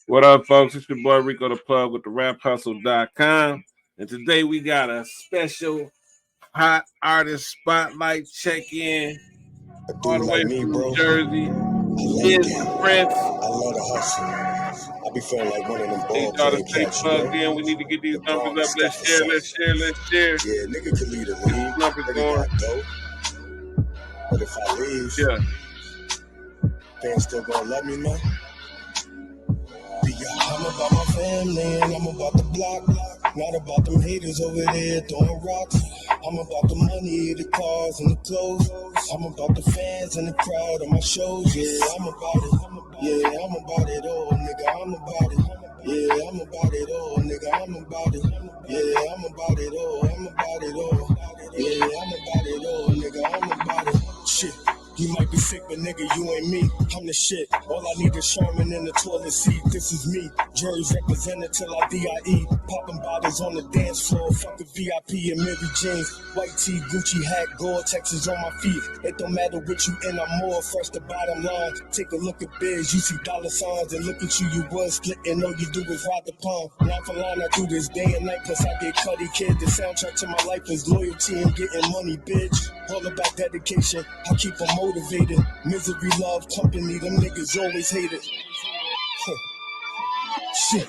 What up, folks? It's your boy Rico the Plug with the RapHustle.com. And today we got a special hot artist spotlight check-in A all dude the like way me, from New bro, Jersey. I love Bizz that. the Prince. I love the hustle. I be feeling like one of them Need ball y'all to playing stay cats, you know? plugged in. We need to get these numbers LeBron up. step Let's for share, something. let's share, let's share. Yeah, nigga can lead the Get these league. numbers Nigga going. got dope. But if I leave, Yeah. fans still gonna love me, man. I'm about my family and I'm about the block. Not about them haters over there throwing rocks. I'm about the money, the cars, and the clothes. I'm about the fans and the crowd on my shows. Yeah, I'm about it. Yeah, I'm about it all, nigga. I'm about it. Yeah, I'm about it all, nigga. I'm about it. Yeah, I'm about it all. I'm about it all. Yeah, I'm about it all, nigga. I'm about it. Shit. You might be sick, but nigga, you ain't me. I'm the shit. All I need is Sherman in the toilet seat. This is me. Jury's represented till I DIE. Popping bottles on the dance floor. Fuck a VIP and Mary Jane's. White tee, Gucci hat, Gore-Tex is on my feet. It don't matter what you in, I'm more fresh the bottom line. Take a look at Bizz, you see dollar signs. And look at you was splitting. All you do is ride the palm. Line for line, I do this day and night. Plus I get cutty, kid. The soundtrack to my life is loyalty and getting money, bitch. All about dedication. I keep them motivated. Misery, love, company. Them niggas always hate it. Shit.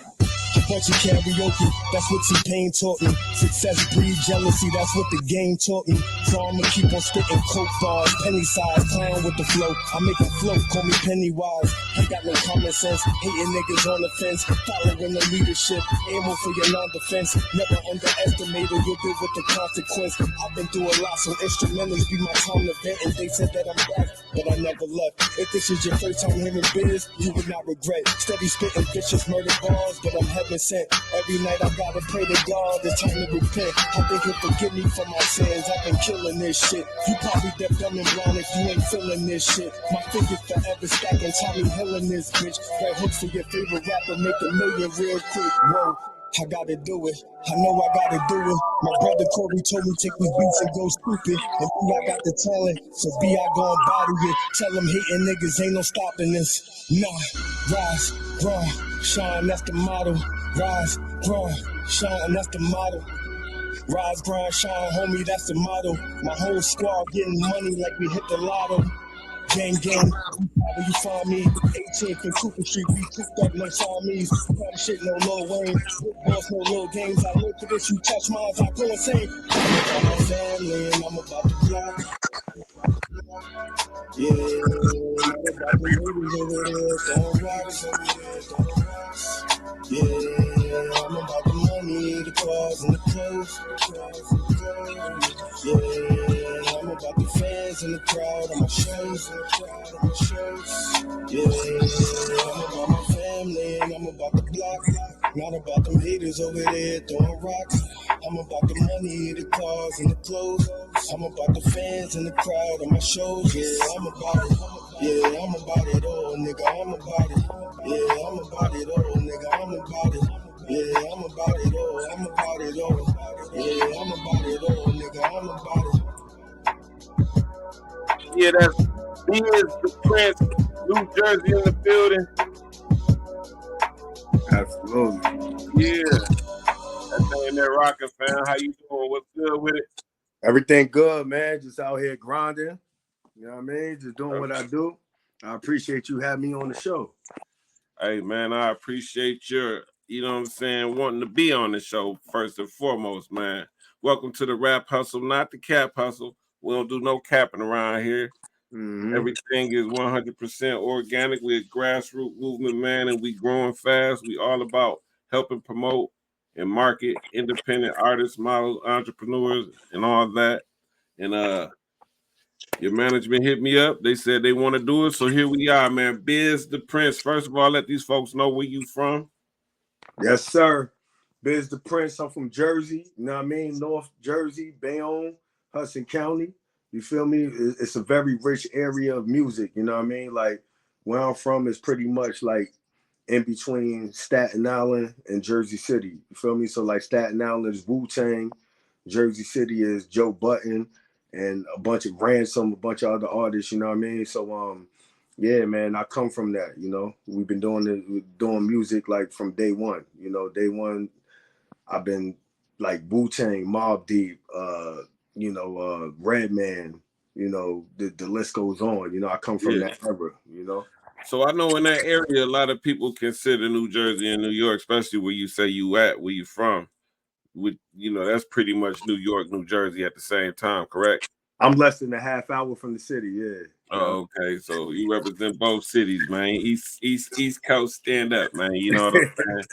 A bunch of karaoke, that's what T-Pain taught me. Success breeds jealousy, that's what the game taught me. So I'ma keep on spitting coke bars, penny size, clown with the flow. I make them float, call me Pennywise. I got no common sense, hating niggas on the fence. Following the leadership, ammo for your non-defense. Never underestimate or you'll deal with the consequence. I've been through a lot, so instrumentals be my time to vent. And they said that I'm back, but I never left. If this is your first time hearing Bizz, you would not regret. Steady spitting vicious murder bars, but I'm heaven sent. Every night I gotta pray to God, it's time to repent. I think he'll forgive me for my sins. I've been killing this shit. You probably deaf, dumb, and blind if you ain't feeling this shit. My fingers forever stacking, Tommy Hilling this bitch. Red hooks for your favorite rapper, make a million real quick. Whoa. I gotta do it. I know I gotta do it. My brother Corey told me take these beats and go stupid. And B, I got the talent, so B, I gon' body it. Tell them hating niggas ain't no stopping this. Nah, rise, grind, shine, that's the motto. Rise, grind, shine, that's the motto. Rise, grind, shine, homie, that's the motto. My whole squad getting money like we hit the lotto. Gang, gang, where you find me? 18th and Cooper Street, we cooped up, no Siamese. Kind of shit, no Lil Wayne. Big boss, no little games. I look at this, you touch mine, I go insane. I'm about my family and I'm about the block. Yeah, I'm about the ladies over there, throwing rocks over there, throwing rocks. Yeah, I'm about the money, the cars and the clothes. Yeah, I'm about the fans and the crowd on my shows. Yeah, I'm about my family and I'm about the block. Not about them haters over there throwing rocks. I'm about the money, the cars and the clothes. I'm about the fans and the crowd on my shows. Yeah, I'm about it. Yeah, I'm about it all, nigga. I'm about it. Yeah, I'm about it all, nigga. I'm about it. Yeah, I'm about it all. I'm about it all. Yeah, I'm about it all, nigga. I'm about it. Yeah, that's Bizz the Prince, New Jersey in the building. Absolutely. Yeah. That thing in there rocking, fam. How you doing? What's good with it? Everything good, man. Just out here grinding. You know what I mean? Just doing what I do. I appreciate you having me on the show. Hey, man, I appreciate your, you know what I'm saying, wanting to be on the show first and foremost, man. Welcome to the Rap Hustle, not the Cap Hustle. We don't do no capping around here. Mm-hmm. Everything is 100% organic. We're a grassroots movement, man, and we growing fast. We all about helping promote and market independent artists, models, entrepreneurs, and all that. And your management hit me up. They said they want to do it. So here we are, man. Bizz the Prince. First of all, let these folks know where you from. Yes, sir. Bizz the Prince. I'm from Jersey. You know what I mean? North Jersey, Bayonne, Hudson County. You feel me? It's a very rich area of music. You know what I mean? Like where I'm from is pretty much like in between Staten Island and Jersey City. You feel me? So like Staten Island is Wu-Tang. Jersey City is Joe Button and a bunch of Ransom, a bunch of other artists, you know what I mean? So Yeah, man, I come from that. You know, we've been doing music like from day one. You know, day one, I've been like Wu-Tang, Mobb Deep, Redman. You know, the list goes on. You know, I come from Yeah. that era. You know. So I know in that area, a lot of people consider New Jersey and New York, especially where you say you at, where you from. With that's pretty much New York, New Jersey at the same time, correct? I'm less than a half hour from the city. Yeah, yeah. Oh, okay. So you represent both cities, man. East Coast, stand up, man. You know what I'm saying?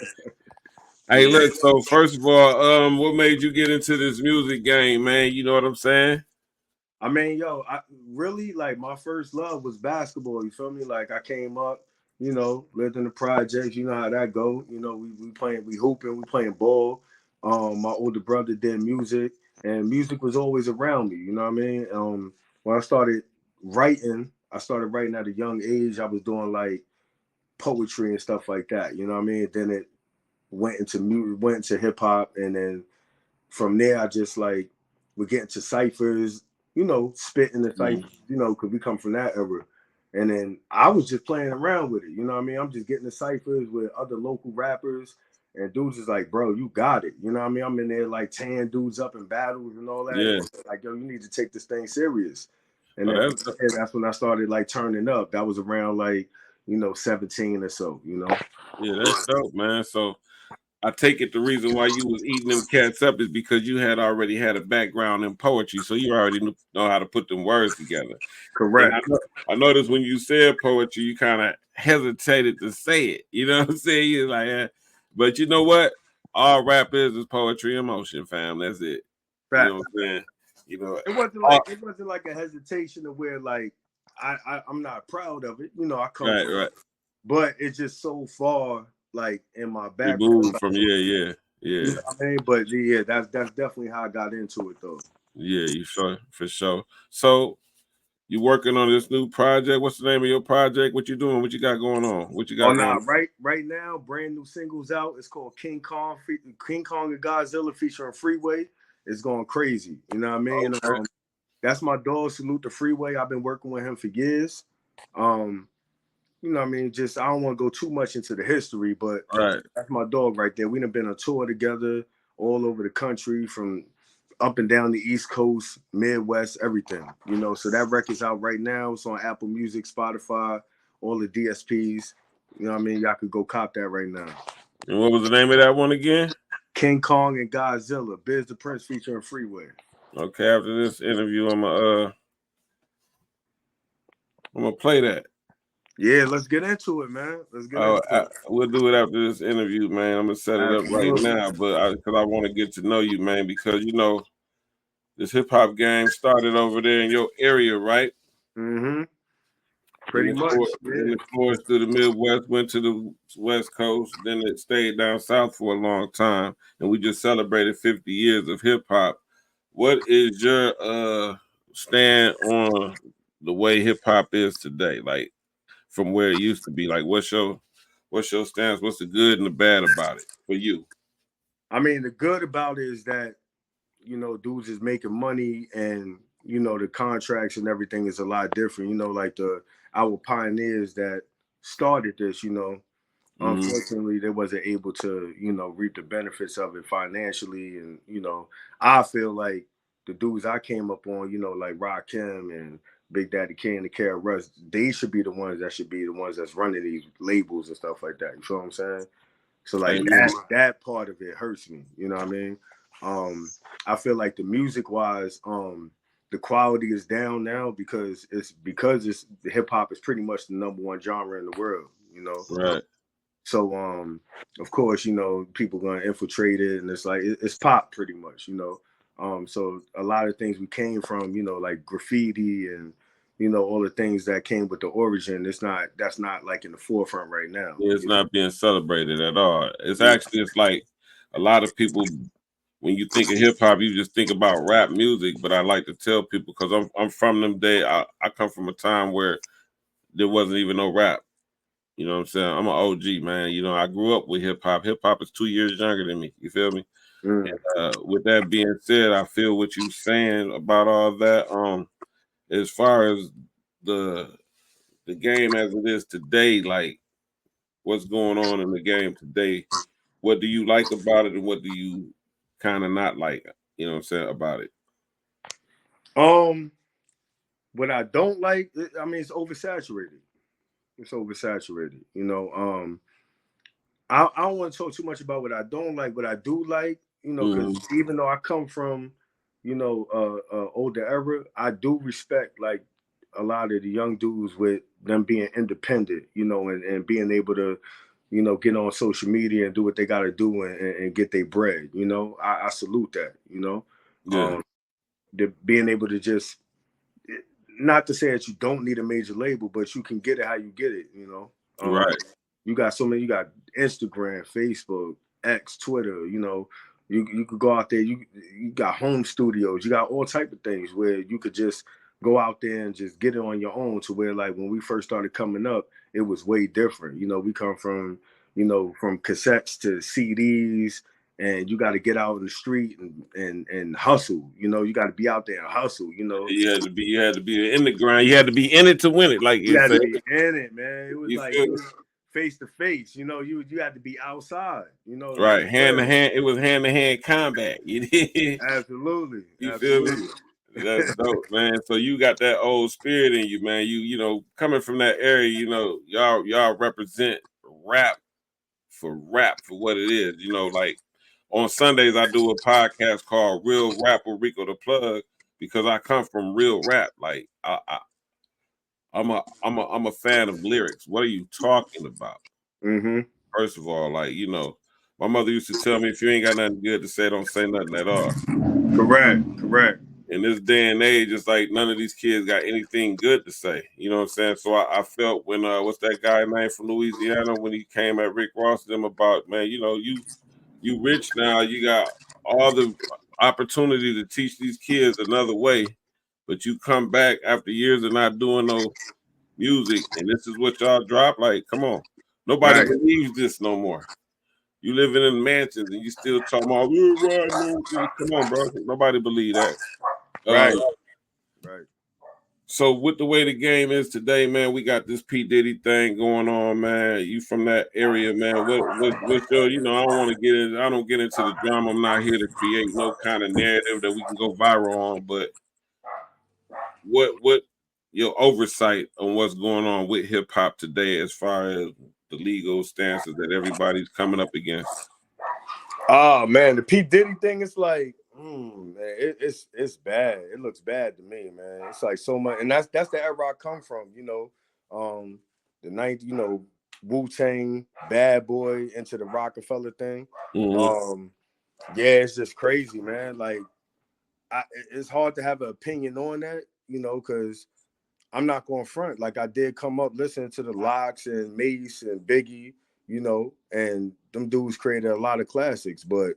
Hey, Yeah. look. So first of all, what made you get into this music game, man? You know what I'm saying? I mean, yo, I really like my first love was basketball. You feel me? Like I came up, lived in the projects. You know how that go. You know, we playing, we hooping, we playing ball. My older brother did music, and music was always around me. You know what I mean? When I started writing at a young age. I was doing like poetry and stuff like that. You know what I mean? Then it went into hip hop, and then from there, I just like would get into ciphers, spitting the Mhm. ciphers, because we come from that era. And then I was just playing around with it, you know what I mean? I'm just getting the ciphers with other local rappers, and dudes is like, bro, you got it. You know what I mean? I'm in there like tearing dudes up in battles and all that. Yeah. Like, yo, you need to take this thing serious. And Oh, then that's that's when I started like turning up. That was around like, 17 or so, that's dope, man. So I take it the reason why you was eating them cats up is because you had already had a background in poetry, so you already know how to put them words together. And Correct. I noticed when you said poetry, you kind of hesitated to say it. You know what I'm saying? You're like, but you know what? All rap is poetry in motion, fam. That's it. You know Fact. what I'm saying? You know, all, It wasn't like a hesitation of where like I'm not proud of it. I come right, from, right. but it's just so far like in my background. Removed from yeah. You know what I mean? But yeah, that's definitely how I got into it though. Yeah, you sure for sure. So you working on this new project? What's the name of your project? What you doing? What you got going on? What you Oh got nah, going? right now, brand new singles out. It's called King Kong and Godzilla featuring Freeway. It's going crazy. You know what I mean? Okay. That's my dog. Salute the Freeway. I've been working with him for years. Um, you know what I mean? Just I don't want to go too much into the history, but All right. that's my dog right there. We done been on tour together all over the country, from up and down the East Coast, Midwest, everything. So that record's out right now. It's on Apple Music, Spotify, all the DSPs. You know what I mean? Y'all could go cop that right now. And what was the name of that one again? King Kong and Godzilla, Bizz the Prince featuring Freeway. Okay, after this interview, I'm gonna play that. Yeah, let's get into it, man. Let's get into it. We'll do it after this interview, man. I'm gonna set it up right Absolutely. now, but because I want to get to know you, man, because this hip hop game started over there in your area, right? Mm-hmm. Then Pretty much. Yeah. it forged through the Midwest, went to the West Coast, then it stayed down south for a long time, and we just celebrated 50 years of hip hop. What is your stand on the way hip hop is today? Like from where it used to be? Like what's your stance? What's the good and the bad about it for you? I mean, the good about it is that dudes is making money, and the contracts and everything is a lot different. Like our pioneers that started this, Mm-hmm. unfortunately they wasn't able to, reap the benefits of it financially. And, I feel like the dudes I came up on, like Rakim and Big Daddy Kane and Kara Russ, they should be the ones that's running these labels and stuff like that. You feel what I'm saying? So like Amen. that part of it hurts me. You know what I mean? I feel like the music wise, the quality is down now because it's the hip hop is pretty much the number one genre in the world. Right. So of course, people gonna infiltrate it, and it's like it's pop pretty much. So a lot of things we came from, like graffiti and all the things that came with the origin. That's not like in the forefront right now. It's not being celebrated at all. It's like a lot of people when you think of hip hop, you just think about rap music. But I like to tell people because I'm from them day. I come from a time where there wasn't even no rap. You know what I'm saying? I'm an OG, man. I grew up with hip hop. Hip hop is 2 years younger than me. You feel me? Mm. And with that being said, I feel what you're saying about all that. As far as the the game as it is today, like what's going on in the game today, what do you like about it and what do you kind of not like, you know what I'm saying, about it? What I don't like, I mean, it's oversaturated. It's oversaturated. I don't want to talk too much about what I don't like. What I do like, because even though I come from, older era, I do respect like a lot of the young dudes with them being independent, and being able to, get on social media and do what they got to do and get their bread. I salute that. Yeah. Being able to just, not to say that you don't need a major label, but you can get it how you get it. Right. You got so many. You got Instagram, Facebook, X, Twitter. You could go out there. You got home studios. You got all type of things where you could just go out there and just get it on your own. To where like when we first started coming up, it was way different. We come from from cassettes to CDs. And you got to get out in the street and hustle. You got to be out there and hustle. You had to be in the grind. You had to be in it to win it, like You you had said. to be in it, man. It was You like feel it was face to face. You had to be outside. right, hand to hand. It was hand to hand combat. You did. Absolutely, You feel me? absolutely. That's dope, man. So you got that old spirit in you, man. Coming from that area, y'all represent rap for what it is. Like on Sundays I do a podcast called Real Rap with Rico the Plug because I come from real rap. Like I'm a fan of lyrics. What are you talking about? Mm-hmm. First of all, like my mother used to tell me if you ain't got nothing good to say, don't say nothing at all. Correct. In this day and age, it's like none of these kids got anything good to say. You know what I'm saying? So I felt when what's that guy name from Louisiana when he came at Rick Ross them about, man, you rich now, you got all the opportunity to teach these kids another way, but you come back after years of not doing no music, and this is what y'all drop. Like, come on, nobody Right. believes this no more. You living in mansions and you still talking about we're riding. Come on, bro. Nobody believe that. Right. So with the way the game is today, man, we got this P. Diddy thing going on, man. You from that area, man. What's your, I don't want to get in, I don't get into the drama. I'm not here to create no kind of narrative that we can go viral on, but what your oversight on what's going on with hip hop today as far as the legal stances that everybody's coming up against? Oh man, the P. Diddy thing is like, man, it's bad. It looks bad to me, man. It's like so much, and that's the era I come from. The 90s, Wu-Tang, Bad Boy into the Rockefeller thing. Mm-hmm. Yeah, it's just crazy, man. Like, it's hard to have an opinion on that, because I'm not going front. Like I did come up listening to the Locks and Mace and Biggie, and them dudes created a lot of classics. But,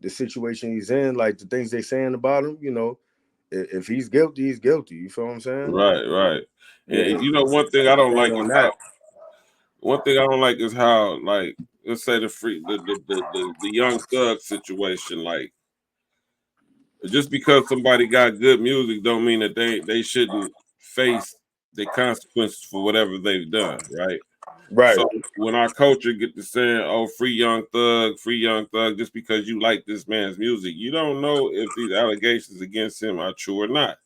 the situation he's in, like the things they saying about him, if he's guilty, he's guilty. You feel what I'm saying? Right. And Yeah. one thing I don't like is that. how like let's say the young thug situation, like just because somebody got good music don't mean that they shouldn't face the consequences for whatever they've done, right? Right. So when our culture get to saying, "Oh, free young thug," just because you like this man's music, you don't know if these allegations against him are true or not.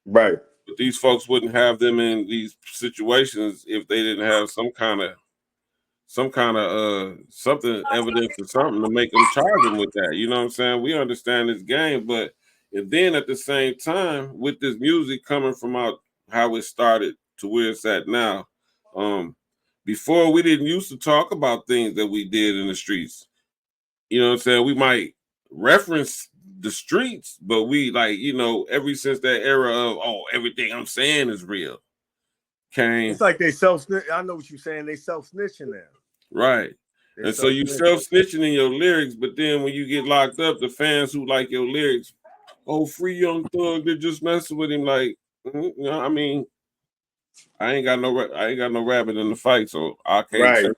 Right. But these folks wouldn't have them in these situations if they didn't have some kind of something evidence or something to make them charge them with that. You know what I'm saying? We understand this game, but and then at the same time, with this music coming from out how it started to where it's at now, before we didn't used to talk about things that we did in the streets. You know what I'm saying? We might reference the streets, but we like, ever since that era of everything I'm saying is real came. It's like I know what you're saying. They self-snitching now. Right. And so you self-snitching in your lyrics, but then when you get locked up, the fans who like your lyrics, free young thug, they're just messing with him. Like, I mean, I ain't got no rabbit in the fight, so I can't say,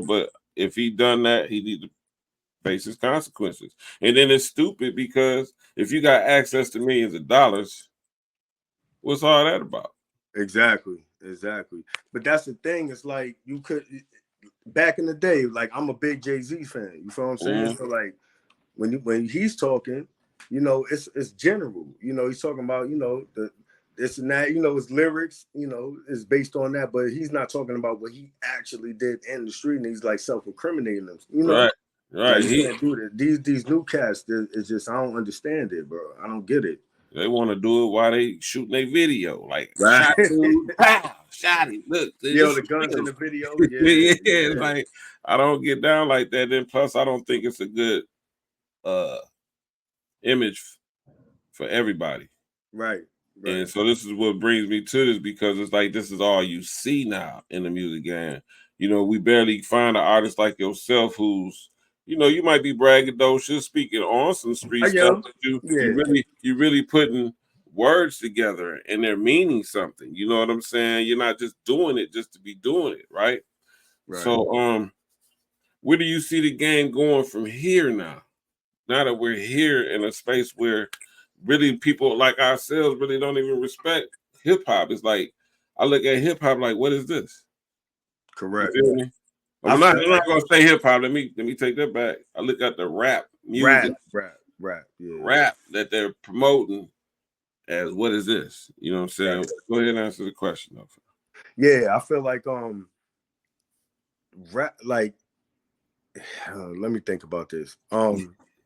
but if he done that, he need to face his consequences. And then it's stupid because if you got access to millions of dollars, what's all that about? Exactly. Exactly. But that's the thing. It's like you could back in the day. Like I'm a big Jay-Z fan. You feel what I'm saying? Mm-hmm. So like when he's talking, it's general. He's talking about the this and that. His lyrics. Is based on that. But he's not talking about what he actually did in the street. And he's like self-incriminating them. Right, Like right. you can't do that. These new cats, it's just I don't understand it, bro. I don't get it. They want to do it while they shooting their video. Like Right. shot dude, pow, shot him. Look, Yo, it's the guns in real. the video. Yeah, Yeah. like I don't get down like that. Then plus, I don't think it's a good uh image for everybody. Right. And so this is what brings me to this because it's like this is all you see now in the music game. We barely find an artist like yourself who's, you might be braggadocious, speaking on some street stuff, but you really putting words together and they're meaning something. You know what I'm saying? You're not just doing it just to be doing it, right? So where do you see the game going from here now? Now that we're here in a space where really people like ourselves really don't even respect hip hop. It's like I look at hip hop like, what is this? Correct. You feel me? I'm not gonna say hip hop. Let me take that back. I look at the rap music, rap that they're promoting as what is this? You know what I'm saying? Right. Go ahead and answer the question though. Yeah, I feel like rap like let me think about this.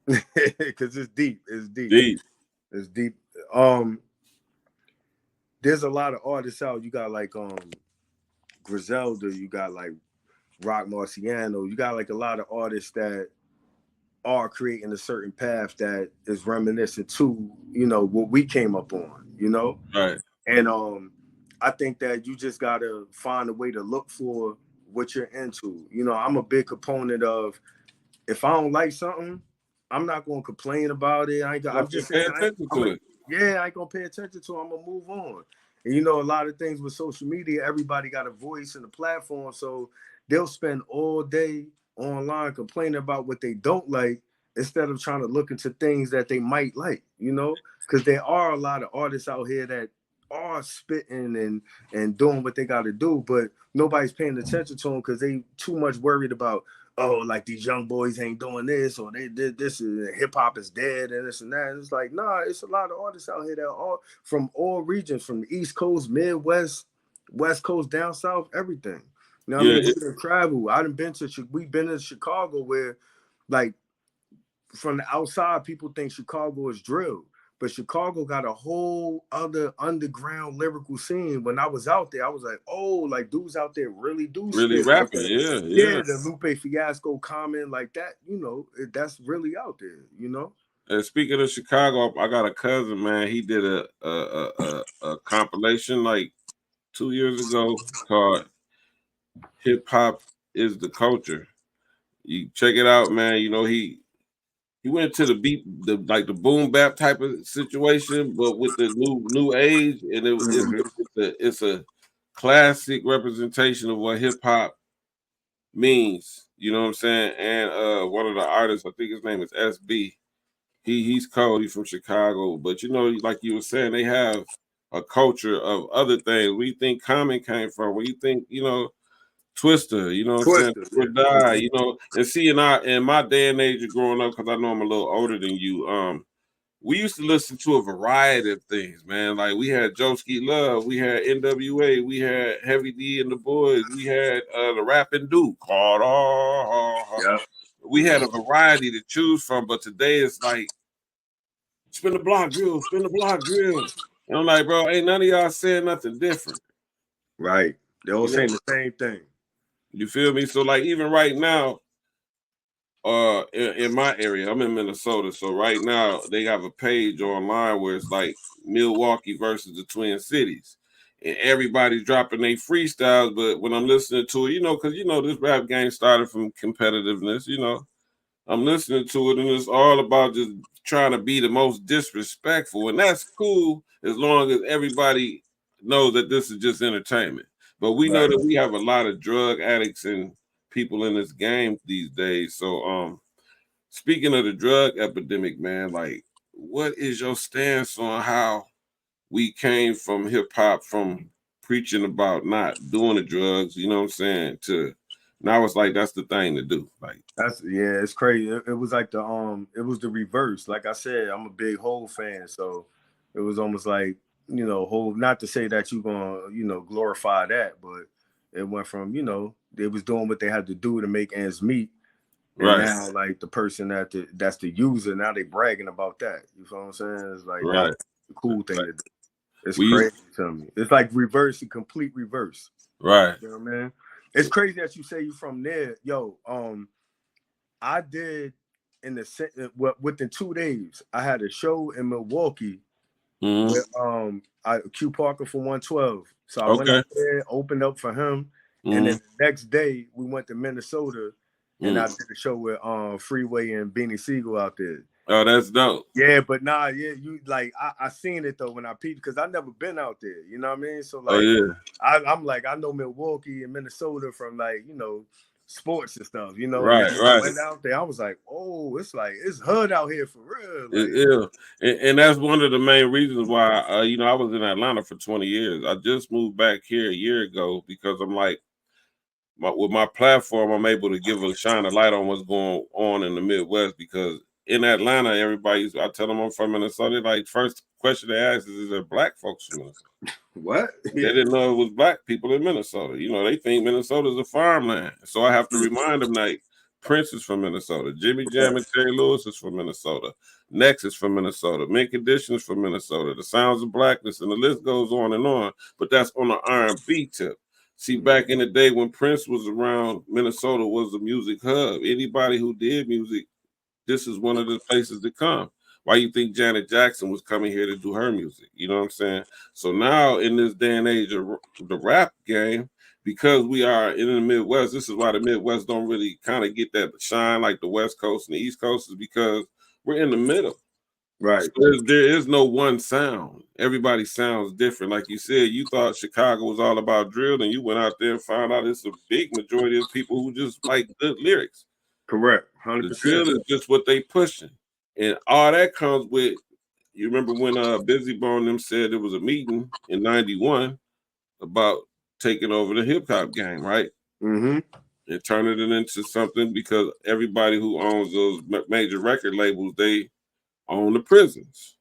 Because it's deep. It's deep. It's deep. There's a lot of artists out. You got like Griselda, you got like Rock Marciano, you got like a lot of artists that are creating a certain path that is reminiscent to, what we came up on, Right. And I think that you just gotta find a way to look for what you're into. I'm a big component of if I don't like something, I'm not gonna complain about it. I'm just saying I ain't gonna pay attention to it. I'm gonna move on. And a lot of things with social media, everybody got a voice and a platform, so they'll spend all day online complaining about what they don't like instead of trying to look into things that they might like, because there are a lot of artists out here that are spitting and doing what they got to do, but nobody's paying attention to them because they too much worried about, oh, like these young boys ain't doing this, or they did this, and hip hop is dead, and this and that. And it's like, nah, it's a lot of artists out here that are from all regions, from the East Coast, Midwest, West Coast, down south, everything. You know what I mean? We can travel. We've been to Chicago where, like, from the outside, people think Chicago is drill. But Chicago got a whole other underground lyrical scene. When I was out there, I was like, oh, like dudes out there really do really spit. rapping, Yeah, the Lupe Fiasco comment like that, that's really out there, And speaking of Chicago, I got a cousin, man. He did a compilation like 2 years ago called "Hip Hop Is the Culture." You check it out, man. He went to the beat, the boom bap type of situation, but with the new age, and it's a classic representation of what hip hop means. You know what I'm saying? And one of the artists, I think his name is SB. He's cold. He's from Chicago, but like you were saying, they have a culture of other things. Where you think Common came from? Where you think Twister? You know what I'm saying? Die. And see, in my day and age of growing up, because I know I'm a little older than you. We used to listen to a variety of things, man. Like we had Joeski Love, we had NWA, we had Heavy D and the Boys, we had the Rapping Duke called We had a variety to choose from, but today it's like spin the block drill, spin the block drill. And I'm like, bro, ain't none of y'all saying nothing different. Right. They all saying the same thing. You feel me? So like even right now, in my area, I'm in Minnesota. So right now they have a page online where it's like Milwaukee versus the Twin Cities. And everybody's dropping their freestyles, but when I'm listening to it, because this rap game started from competitiveness, I'm listening to it and it's all about just trying to be the most disrespectful. And that's cool as long as everybody knows that this is just entertainment. But we know that we have a lot of drug addicts and people in this game these days. So speaking of the drug epidemic, man, like what is your stance on how we came from hip hop from preaching about not doing the drugs, you know what I'm saying? To now it's like that's the thing to do. Like it's crazy. It was like it was the reverse. Like I said, I'm a big Hov fan, so it was almost like, you know, Hov, not to say that you're gonna, you know, glorify that, but it went from, you know, they was doing what they had to do to make ends meet. And right, now, like the person that's the user, now they bragging about that. You feel what I'm saying? It's like now right. the cool thing to do. It's We used, crazy to me. It's like reverse, a complete reverse. right. You know what I mean? It's crazy that you say you from there. Yo, I did within 2 days, I had a show in Milwaukee Mm-hmm. with Q Parker for 112. So I went Okay. out there, opened up for him, and then the next day we went to Minnesota and I did a show with Freeway and Beanie Siegel out there. Oh, that's dope. Yeah, but you like I seen it though when I peeped because I never been out there. You know what I mean? So like, I'm like I know Milwaukee and Minnesota from like, you know, sports and stuff. You know, and then when I went out there, I was like, oh, it's like it's hood out here for real. Like, it is, and that's one of the main reasons why you know, I was in Atlanta for 20 years. I just moved back here a year ago because I'm like, with my platform, I'm able to shine a light on what's going on in the Midwest. Because in Atlanta, I tell them I'm from Minnesota. Like, first question they ask is there black folks from Minnesota? What? They didn't know it was black people in Minnesota. You know, they think Minnesota's a farmland. So I have to remind them, like, Prince is from Minnesota. Jimmy Jam and Terry Lewis is from Minnesota. Next is from Minnesota. Mint Condition is from Minnesota. The Sounds of Blackness, and the list goes on and on. But that's on the R&B tip. See, back in the day when Prince was around, Minnesota was the music hub. Anybody who did music, this is one of the places to come. Why you think Janet Jackson was coming here to do her music? You know what I'm saying? So now in this day and age of the rap game, because we are in the Midwest, this is why the Midwest don't really kind of get that shine like the West Coast and the East Coast, is because we're in the middle. Right. So there is no one sound. Everybody sounds different. Like you said, you thought Chicago was all about drill, and you went out there and found out it's a big majority of people who just like good lyrics. Correct. 100%. The drill is just what they pushing. And all that comes with, you remember when Bizzy Bone them said there was a meeting in 91 about taking over the hip hop game, right? Mm-hmm. And turning it into something, because everybody who owns those major record labels, they own the prisons.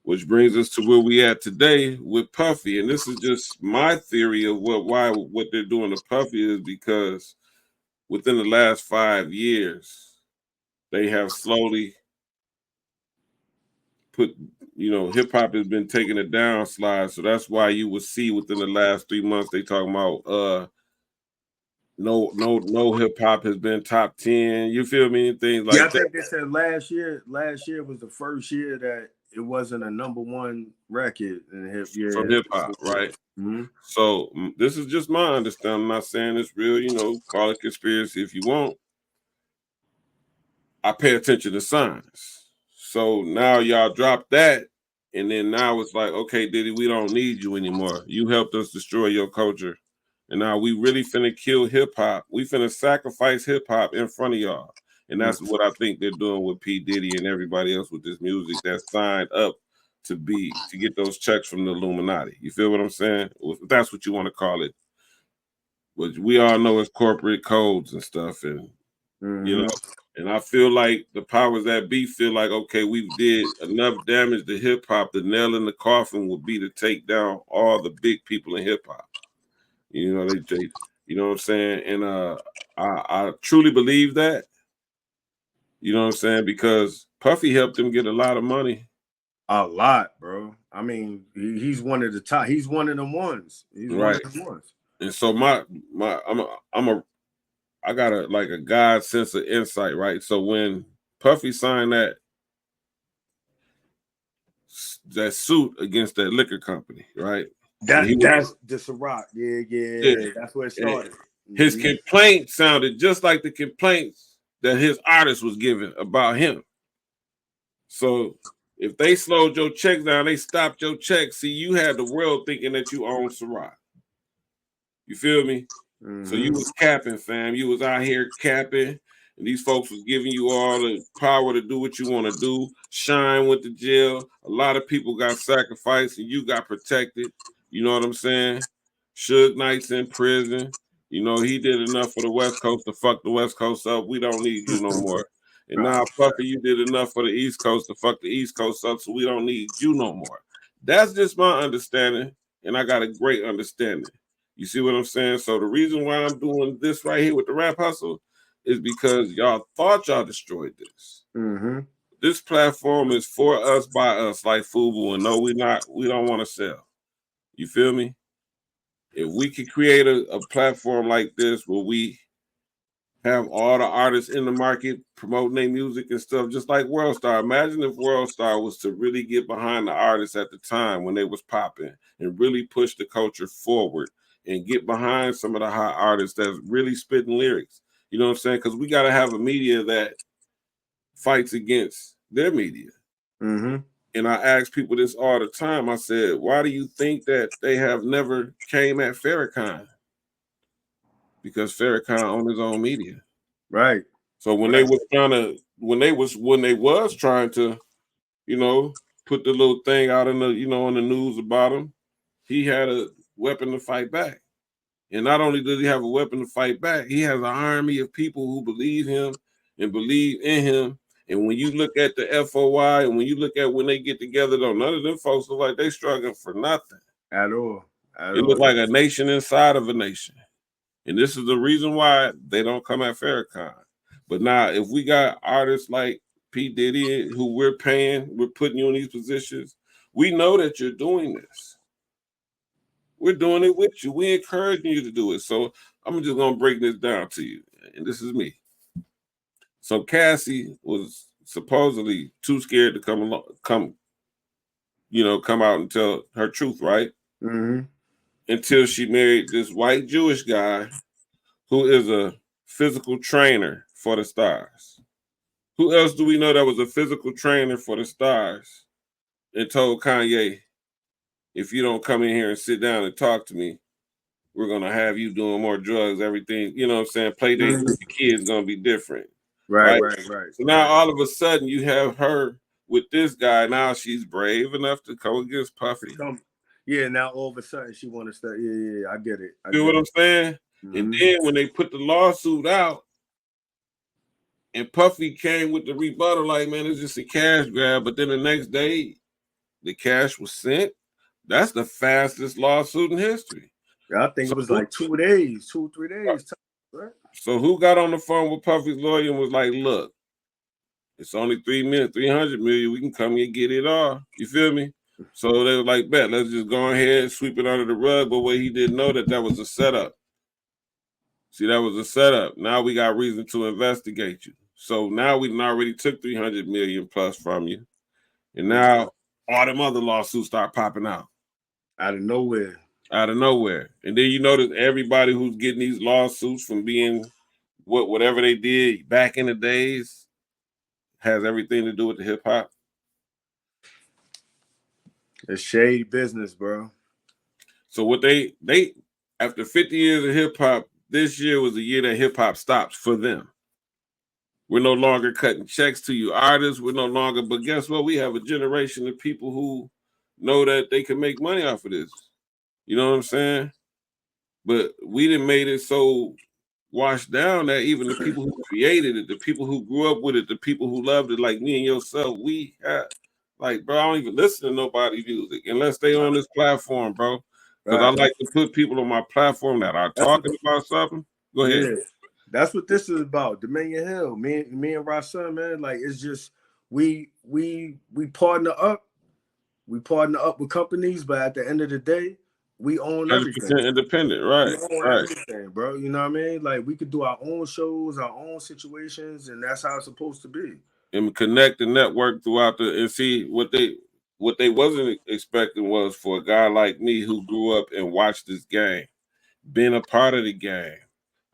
Which brings us to where we at today with Puffy. And this is just my theory of what they're doing to Puffy is because within the last 5 years, they have slowly put, you know, hip hop has been taking a downslide. So that's why you will see within the last 3 months they talking about no hip hop has been top 10. You feel me? Things like that. I think they said last year was the first year that it wasn't a number one record in from hip hop, right? Mm-hmm. So this is just my understanding. I'm not saying it's real, you know, call it conspiracy if you want. I pay attention to signs. So now y'all drop that, and then now it's like, okay, Diddy, we don't need you anymore. You helped us destroy your culture. And now we really finna kill hip hop. We finna sacrifice hip hop in front of y'all. And that's what I think they're doing with P. Diddy and everybody else with this music that's signed up to get those checks from the Illuminati. You feel what I'm saying? If that's what you want to call it. But we all know it's corporate codes and stuff, and you know, and I feel like the powers that be feel like, okay, we did enough damage to hip hop. The nail in the coffin would be to take down all the big people in hip hop. You know, they you know what I'm saying? And I truly believe that. You know what I'm saying? Because Puffy helped them get a lot of money. A lot, bro. I mean, he's one of the top. He's one of them ones. He's one of them ones. And so I got a God sense of insight, right? So when Puffy signed that suit against that liquor company, right? That's the Ciroc. Yeah. That's where it started. His complaint sounded just like the complaints that his artist was giving about him. So if they slowed your checks down, they stopped your checks. See, you had the world thinking that you owned Ciroc. You feel me? So you was capping, fam. You was out here capping, and these folks was giving you all the power to do what you want to do. Shine went to jail. A lot of people got sacrificed, and you got protected. You know what I'm saying? Suge Knight's in prison. You know, he did enough for the West Coast to fuck the West Coast up. We don't need you no more. And Right. now, Puffy, you did enough for the East Coast to fuck the East Coast up, so we don't need you no more. That's just my understanding, and I got a great understanding. You see what I'm saying? So the reason why I'm doing this right here with the Rap Hustle is because y'all thought y'all destroyed this. Mm-hmm. This platform is for us, by us, like Fubu, and no, we don't want to sell. You feel me? If we could create a platform like this where we have all the artists in the market promoting their music and stuff, just like World Star. Imagine if World Star was to really get behind the artists at the time when they was popping and really push the culture forward and get behind some of the hot artists that's really spitting lyrics. You know what I'm saying? Because we got to have a media that fights against their media. Mm-hmm. And I ask people this all the time. I said, why do you think that they have never came at Farrakhan? Because Farrakhan owned his own media. Right. So when they was trying to, you know, put the little thing out in the, you know, on the news about him, he had a weapon to fight back. And not only does he have a weapon to fight back, he has an army of people who believe him and believe in him. And when you look at the FOI and when you look at when they get together, though, none of them folks look like they struggling for nothing. At all. It look like a nation inside of a nation. And this is the reason why they don't come at Farrakhan. But now, if we got artists like P. Diddy, who we're paying, we're putting you in these positions, we know that you're doing this. We're doing it with you. We're encouraging you to do it. So I'm just going to break this down to you. And this is me. So Cassie was supposedly too scared to come out and tell her truth, right? Mm-hmm. Until she married this white Jewish guy who is a physical trainer for the Stars. Who else do we know that was a physical trainer for the Stars and told Kanye, if you don't come in here and sit down and talk to me, we're going to have you doing more drugs, everything, you know what I'm saying? Play dates with the kids going to be different. Right. So now all of a sudden you have her with this guy. Now she's brave enough to go against Puffy. Yeah, now all of a sudden she want to start. Yeah, I get it. You know what I'm saying? Mm-hmm. And then when they put the lawsuit out, and Puffy came with the rebuttal, like, man, it's just a cash grab. But then the next day, the cash was sent. That's the fastest lawsuit in history. Yeah, I think it was like 2 days, 2-3 days. Right? So who got on the phone with Puffy's lawyer and was like, look, it's only 3 minutes, 300 million. We can come and get it all. You feel me? So they were like, bet, let's just go ahead and sweep it under the rug. But what he didn't know that was a setup. See, that was a setup. Now we got reason to investigate you. So now we already took 300 million plus from you. And now all them other lawsuits start popping out. Out of nowhere. And then you notice everybody who's getting these lawsuits from being whatever they did back in the days has everything to do with the hip hop. It's shady business, bro. So what they after 50 years of hip hop, this year was the year that hip hop stops for them. We're no longer cutting checks to you artists. We're no longer, but guess what? We have a generation of people who know that they can make money off of this. You know what I'm saying? But we done made it so washed down that even the people who created it, the people who grew up with it, the people who loved it, like me and yourself, we have, like, bro, I don't even listen to nobody's music unless they on this platform, bro. Because I like to put people on my platform that are talking about something. Go ahead. Yeah. That's what this is about. Dominion Hill. Me and Rasan, man. Like, it's just we partner up. We partner up with companies, but at the end of the day, we own everything. Independent, right? We own everything, bro. You know what I mean? Like, we could do our own shows, our own situations, and that's how it's supposed to be. And connect and network throughout and see what they wasn't expecting was for a guy like me who grew up and watched this game, been a part of the game.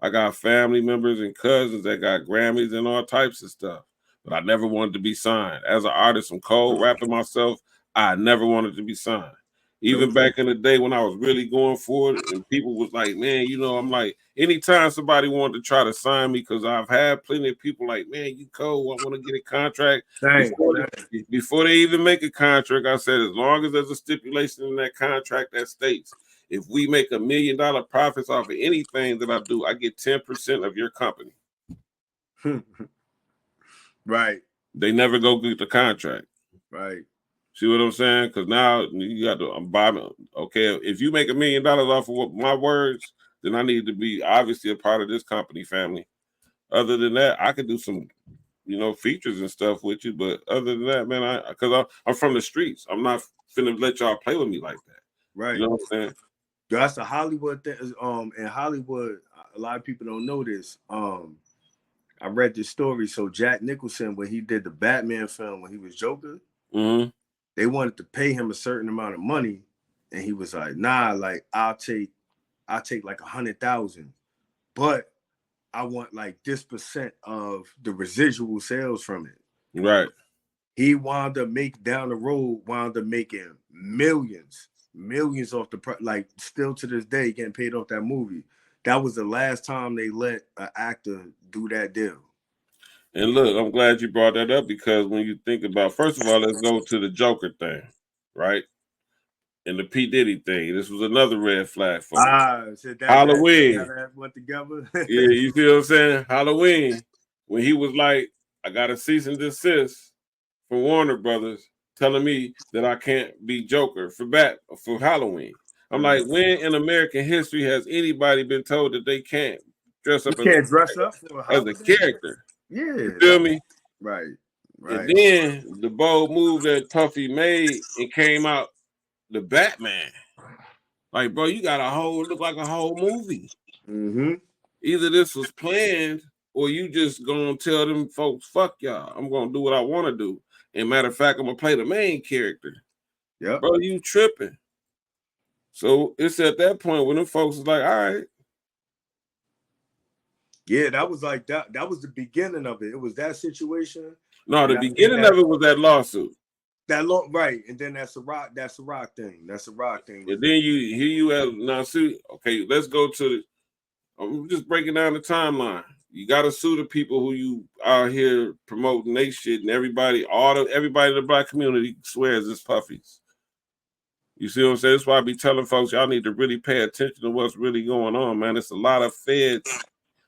I got family members and cousins that got Grammys and all types of stuff, but I never wanted to be signed. As an artist, I'm cold rapping myself. I never wanted to be signed. Even back in the day when I was really going for it, and people was like, man, you know, I'm like, anytime somebody wanted to try to sign me, because I've had plenty of people like, man, you cold, I want to get a contract. Before they even make a contract, I said, as long as there's a stipulation in that contract that states, if we make $1 million profits off of anything that I do, I get 10% of your company. Right. They never go get the contract. Right. See what I'm saying? Because now you got to buy me. Okay, if you make $1 million off of my words, then I need to be obviously a part of this company family. Other than that, I could do some, you know, features and stuff with you. But other than that, man, because I'm from the streets. I'm not finna let y'all play with me like that. Right. You know what I'm saying? That's a Hollywood thing. In Hollywood, a lot of people don't know this. I read this story. So Jack Nicholson, when he did the Batman film, when he was Joker, they wanted to pay him a certain amount of money, and he was like, "Nah, like I'll take like 100,000, but I want like this percent of the residual sales from it." Right. He wound up down the road making millions off the like still to this day getting paid off that movie. That was the last time they let an actor do that deal. And look, I'm glad you brought that up, because when you think about, first of all, let's go to the Joker thing, right? And the P. Diddy thing. This was another red flag for me. So Halloween. that went together. Yeah, you see what I'm saying? Halloween, when he was like, I got a cease and desist from Warner Brothers telling me that I can't be Joker for Halloween. I'm like, when in American history has anybody been told that they can't dress up as a character? Yeah. You feel me? Right. And then the bold move that Puffy made and came out, the Batman. Like, bro, you got look like a whole movie. Either this was planned, or you just gonna tell them folks, fuck y'all, I'm gonna do what I want to do. And matter of fact, I'm gonna play the main character. Yeah, bro, you tripping. So it's at that point when them folks is like, all right. Yeah, that was like that. That was the beginning of it. It was that situation. No, the beginning of it was that lawsuit. Right, and then that's a rock thing. That's a rock thing. And then you have now see, okay, let's go to I'm just breaking down the timeline. You gotta sue the people who you out here promoting they shit, and everybody in the black community swears it's Puffies. You see what I'm saying? That's why I be telling folks y'all need to really pay attention to what's really going on, man. It's a lot of feds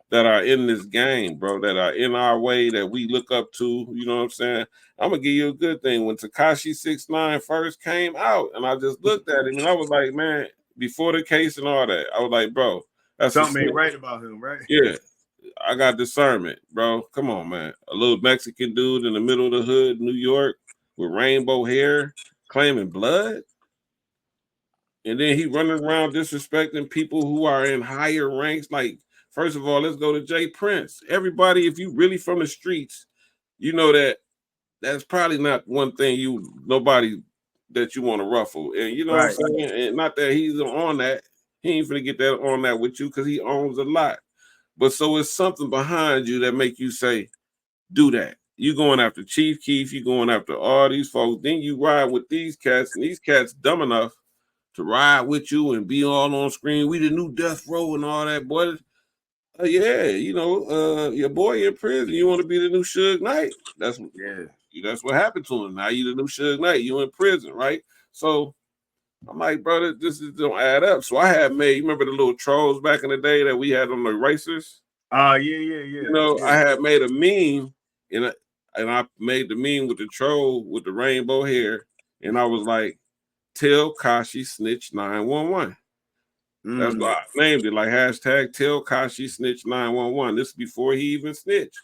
that are in this game, bro, that are in our way that we look up to. You know what I'm saying? I'm gonna give you a good thing. When Tekashi 6ix9ine first came out, and I just looked at him and I was like, man, before the case and all that, I was like, bro, that's something ain't right about him, right? Yeah. I got discernment, bro. Come on, man. A little Mexican dude in the middle of the hood, New York, with rainbow hair, claiming blood. And then he running around disrespecting people who are in higher ranks. Like, first of all, let's go to Jay Prince. Everybody, if you really from the streets, you know that that's probably not one thing nobody that you want to ruffle. And you know what I'm saying? And not that he's on that. He ain't finna get that on that with you because he owns a lot. But so it's something behind you that make you say, do that. You going after Chief Keef, you going after all these folks. Then you ride with these cats, and these cats dumb enough to ride with you and be all on screen. We the new death row and all that, boy. Yeah, you know, your boy in prison. You want to be the new Suge Knight? That's what happened to him. Now you the new Suge Knight. You in prison, right? So I'm like, brother, this don't add up. So I had made. You remember the little trolls back in the day that we had on the racers? Yeah. You know, I had made a meme, and I made the meme with the troll with the rainbow hair, and I was like, "Tell Kashi snitch 911." That's why I named it, like hashtag Tell Kashi snitch 911. This is before he even snitched.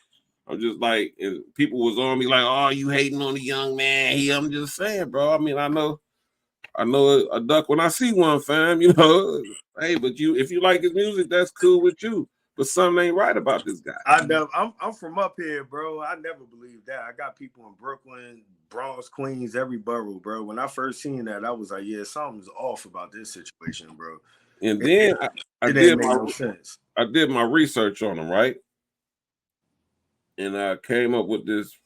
I'm just like, and people was on me like, "Oh, you hating on the young man?" I'm just saying, bro. I mean, I know a duck when I see one, fam. You know, hey, but if you like his music, that's cool with you. But something ain't right about this guy. I'm from up here, bro. I never believed that. I got people in Brooklyn, Bronx, Queens, every borough, bro. When I first seen that, I was like, yeah, something's off about this situation, bro. And then it didn't make no sense. I did my research on him, right? And I came up with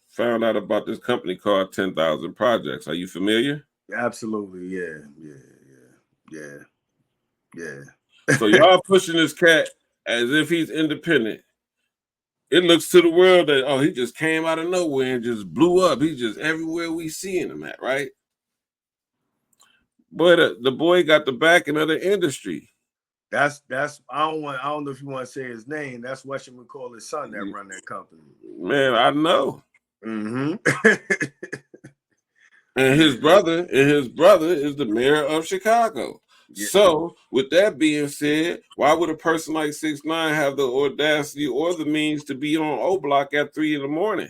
found out about this company called 10,000 Projects. Are you familiar? Absolutely, yeah. Yeah. Yeah. So y'all pushing this cat as if he's independent. It looks to the world that, oh, he just came out of nowhere and just blew up. He's just everywhere we seeing him at, right? But the boy got the backing of the industry. That's I don't know if you want to say his name. That's what you would call his son that run that company. Man, I know. Mm-hmm. And his brother is the mayor of Chicago. Yeah. So, with that being said, why would a person like 6ix9ine have the audacity or the means to be on O Block at 3 a.m.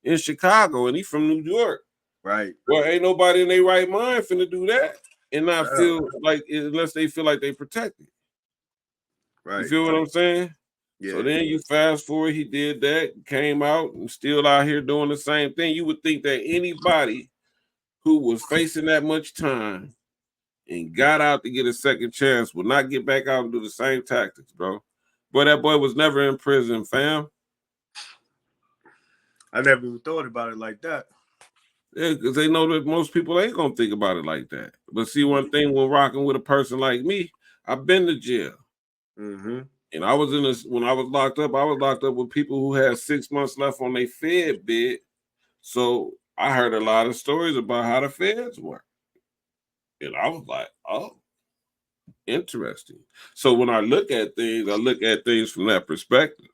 in Chicago, and he from New York? Right. Well, ain't nobody in their right mind finna do that and not feel like, unless they feel like they protected. Right. You feel what I'm saying? Yeah. So then you fast forward, he did that, came out, and still out here doing the same thing. You would think that anybody who was facing that much time and got out to get a second chance would not get back out and do the same tactics, bro. But that boy was never in prison, fam. I never even thought about it like that. Yeah, because they know that most people ain't gonna think about it like that. But see, one thing when rocking with a person like me, I've been to jail. Mm-hmm. And I was in this when I was locked up. I was locked up with people who had 6 months left on their Fed bid. So I heard a lot of stories about how the feds work. And I was like, oh, interesting. So when I look at things from that perspective.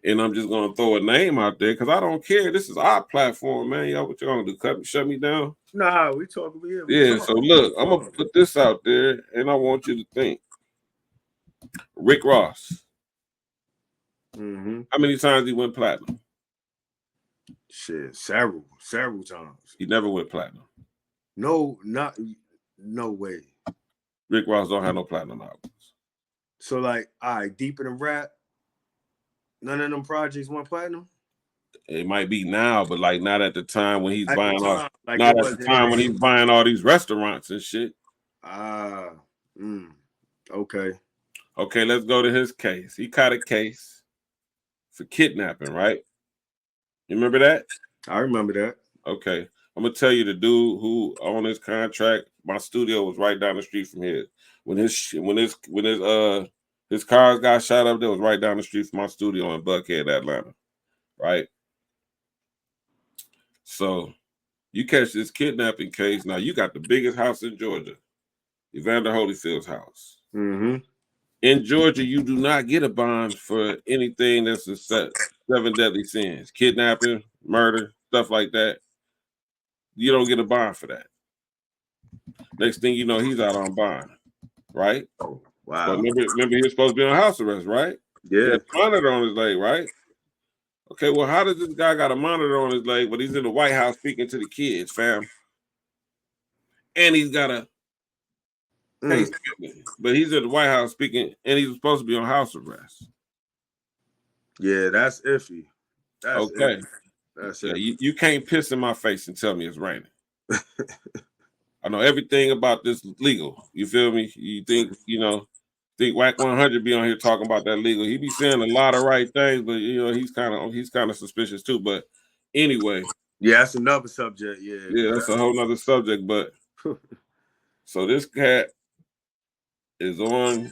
And I'm just gonna throw a name out there because I don't care. This is our platform, man. Y'all, what you gonna do? Shut me down? Nah, we talking here. Yeah. So look, I'm gonna put this out there, and I want you to think. Rick Ross. Mm-hmm. How many times he went platinum? Shit, several times. He never went platinum. No way. Rick Ross don't have no platinum albums. So like, all right, Deeper Than Rap. None of them projects went platinum. It might be now, but like not at the time when he's buying all. Like not at the time when he's buying all these restaurants and shit. Okay. Okay, let's go to his case. He caught a case for kidnapping, right? You remember that? I remember that. Okay, I'm gonna tell you the dude who on his contract. My studio was right down the street from his. When his cars got shot up, that was right down the street from my studio in Buckhead, Atlanta. Right. So you catch this kidnapping case. Now you got the biggest house in Georgia, Evander Holyfield's house. Mm-hmm. In Georgia, you do not get a bond for anything that's a 7 deadly sins, kidnapping, murder, stuff like that. You don't get a bond for that. Next thing you know, he's out on bond, right? Oh, wow. But remember he was supposed to be on house arrest, right? Yeah. He had a monitor on his leg, right? Okay, well, how does this guy got a monitor on his leg, but he's in the White House speaking to the kids, fam? And he's got a case, but he's at the White House speaking, and he's supposed to be on house arrest. Yeah, that's iffy. That's okay. Iffy. That's yeah, you can't piss in my face and tell me it's raining. I know everything about this legal. You feel me? You think Whack 100 be on here talking about that legal. He be saying a lot of right things, but he's kind of suspicious too. But anyway, yeah, that's another subject. Yeah, that's a whole nother subject. But so this cat is on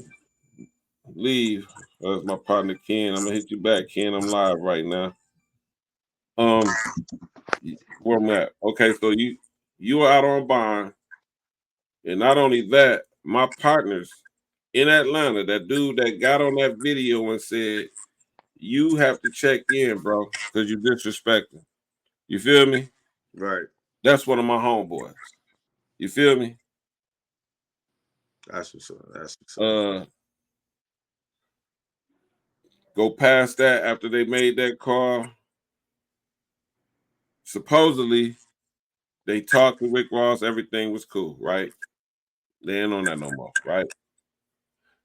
leave. That's my partner Ken. I'm gonna hit you back, Ken. I'm live right now. Where I'm at? Okay, so you are out on bond, and not only that, my partners in Atlanta, that dude that got on that video and said, you have to check in, bro, because you disrespecting. You feel me? Right. That's one of my homeboys. You feel me? That's what's up. Go past that after they made that call. Supposedly, they talked to Rick Ross. Everything was cool, right? They ain't on that no more, right?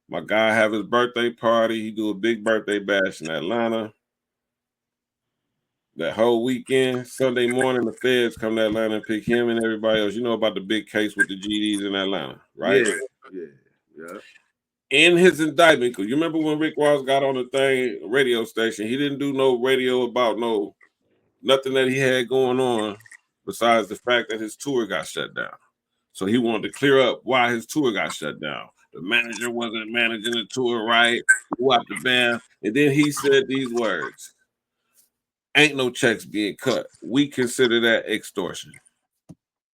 My guy have his birthday party. He do a big birthday bash in Atlanta. That whole weekend, Sunday morning, the feds come to Atlanta and pick him and everybody else. You know about the big case with the GDs in Atlanta, right? Yeah. In his indictment, because you remember when Rick Ross got on the radio station, he didn't do no radio about nothing that he had going on besides the fact that his tour got shut down. So he wanted to clear up why his tour got shut down. The manager wasn't managing the tour right. What the band? And then he said these words: "Ain't no checks being cut. We consider that extortion."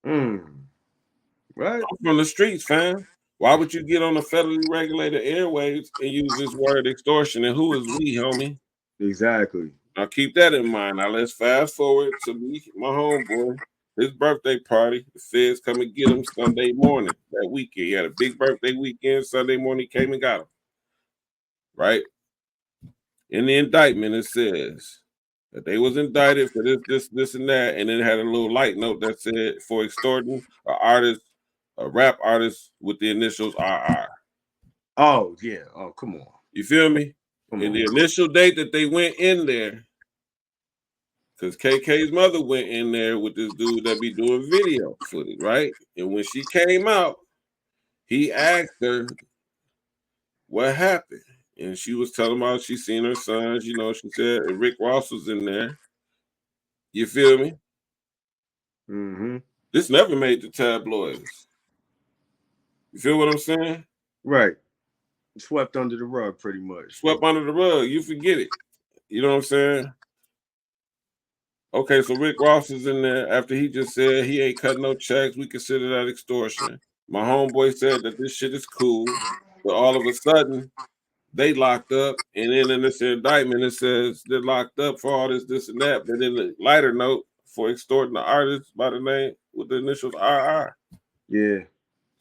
Right. I'm from the streets, fam. Why would you get on the federally regulated airwaves and use this word extortion? And who is we, homie? Exactly. Now keep that in mind. Now let's fast forward to me, my homeboy, his birthday party. The feds come and get him Sunday morning that weekend. He had a big birthday weekend. Sunday morning he came and got him. Right? In the indictment, it says that they was indicted for this, and that, and then it had a little light note that said for extorting a rap artist with the initials RR. Oh yeah. Oh come on. You feel me? Come The on. initial date that they went in there, because KK's mother went in there with this dude that be doing video footage, right? And when she came out, he asked her what happened. And she was telling about she seen her sons, she said Rick Ross was in there. You feel me? Mm-hmm. This never made the tabloids. You feel what I'm saying? Right. Swept under the rug, pretty much. Swept under the rug. You forget it. You know what I'm saying? Okay, so Rick Ross is in there after he just said he ain't cutting no checks. We consider that extortion. My homeboy said that this shit is cool, but all of a sudden they locked up, and then in this indictment it says they're locked up for all this, and that. But in the lighter note, for extorting the artist by the name with the initials RR. Yeah.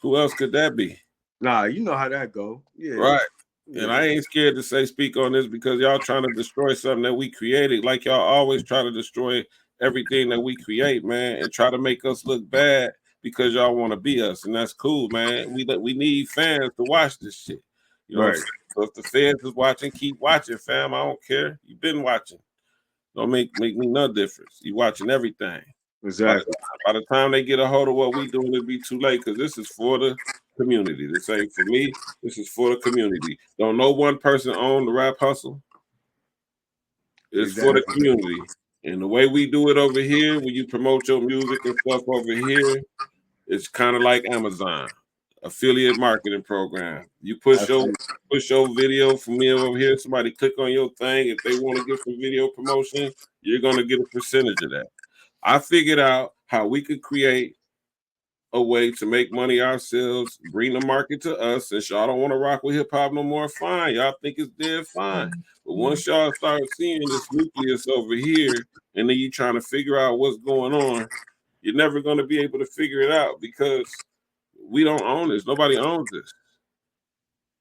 Who else could that be? Nah, you know how that go. Yeah. Right. Yeah. And I ain't scared to speak on this because y'all trying to destroy something that we created. Like y'all always try to destroy everything that we create, man, and try to make us look bad because y'all want to be us, and that's cool, man. We need fans to watch this shit. You know what I'm Right. saying? So if the fans is watching, keep watching, fam. I don't care. You've been watching. Don't make me no difference. You watching everything. Exactly. By the time they get a hold of what we doing, it'll be too late because this is for the community. This ain't for me. This is for the community. Don't no one person own the rap hustle. It's for the Exactly. community. And the way we do it over here, when you promote your music and stuff over here, it's kind of like Amazon, affiliate marketing program. You push your video from me over here. Somebody click on your thing. If they want to get some video promotion, you're gonna get a percentage of that. I figured out how we could create a way to make money ourselves, bring the market to us. Since y'all don't want to rock with hip hop no more, fine. Y'all think it's dead, fine. But once y'all start seeing this nucleus over here, and then you trying to figure out what's going on, you're never going to be able to figure it out because we don't own this. Nobody owns this.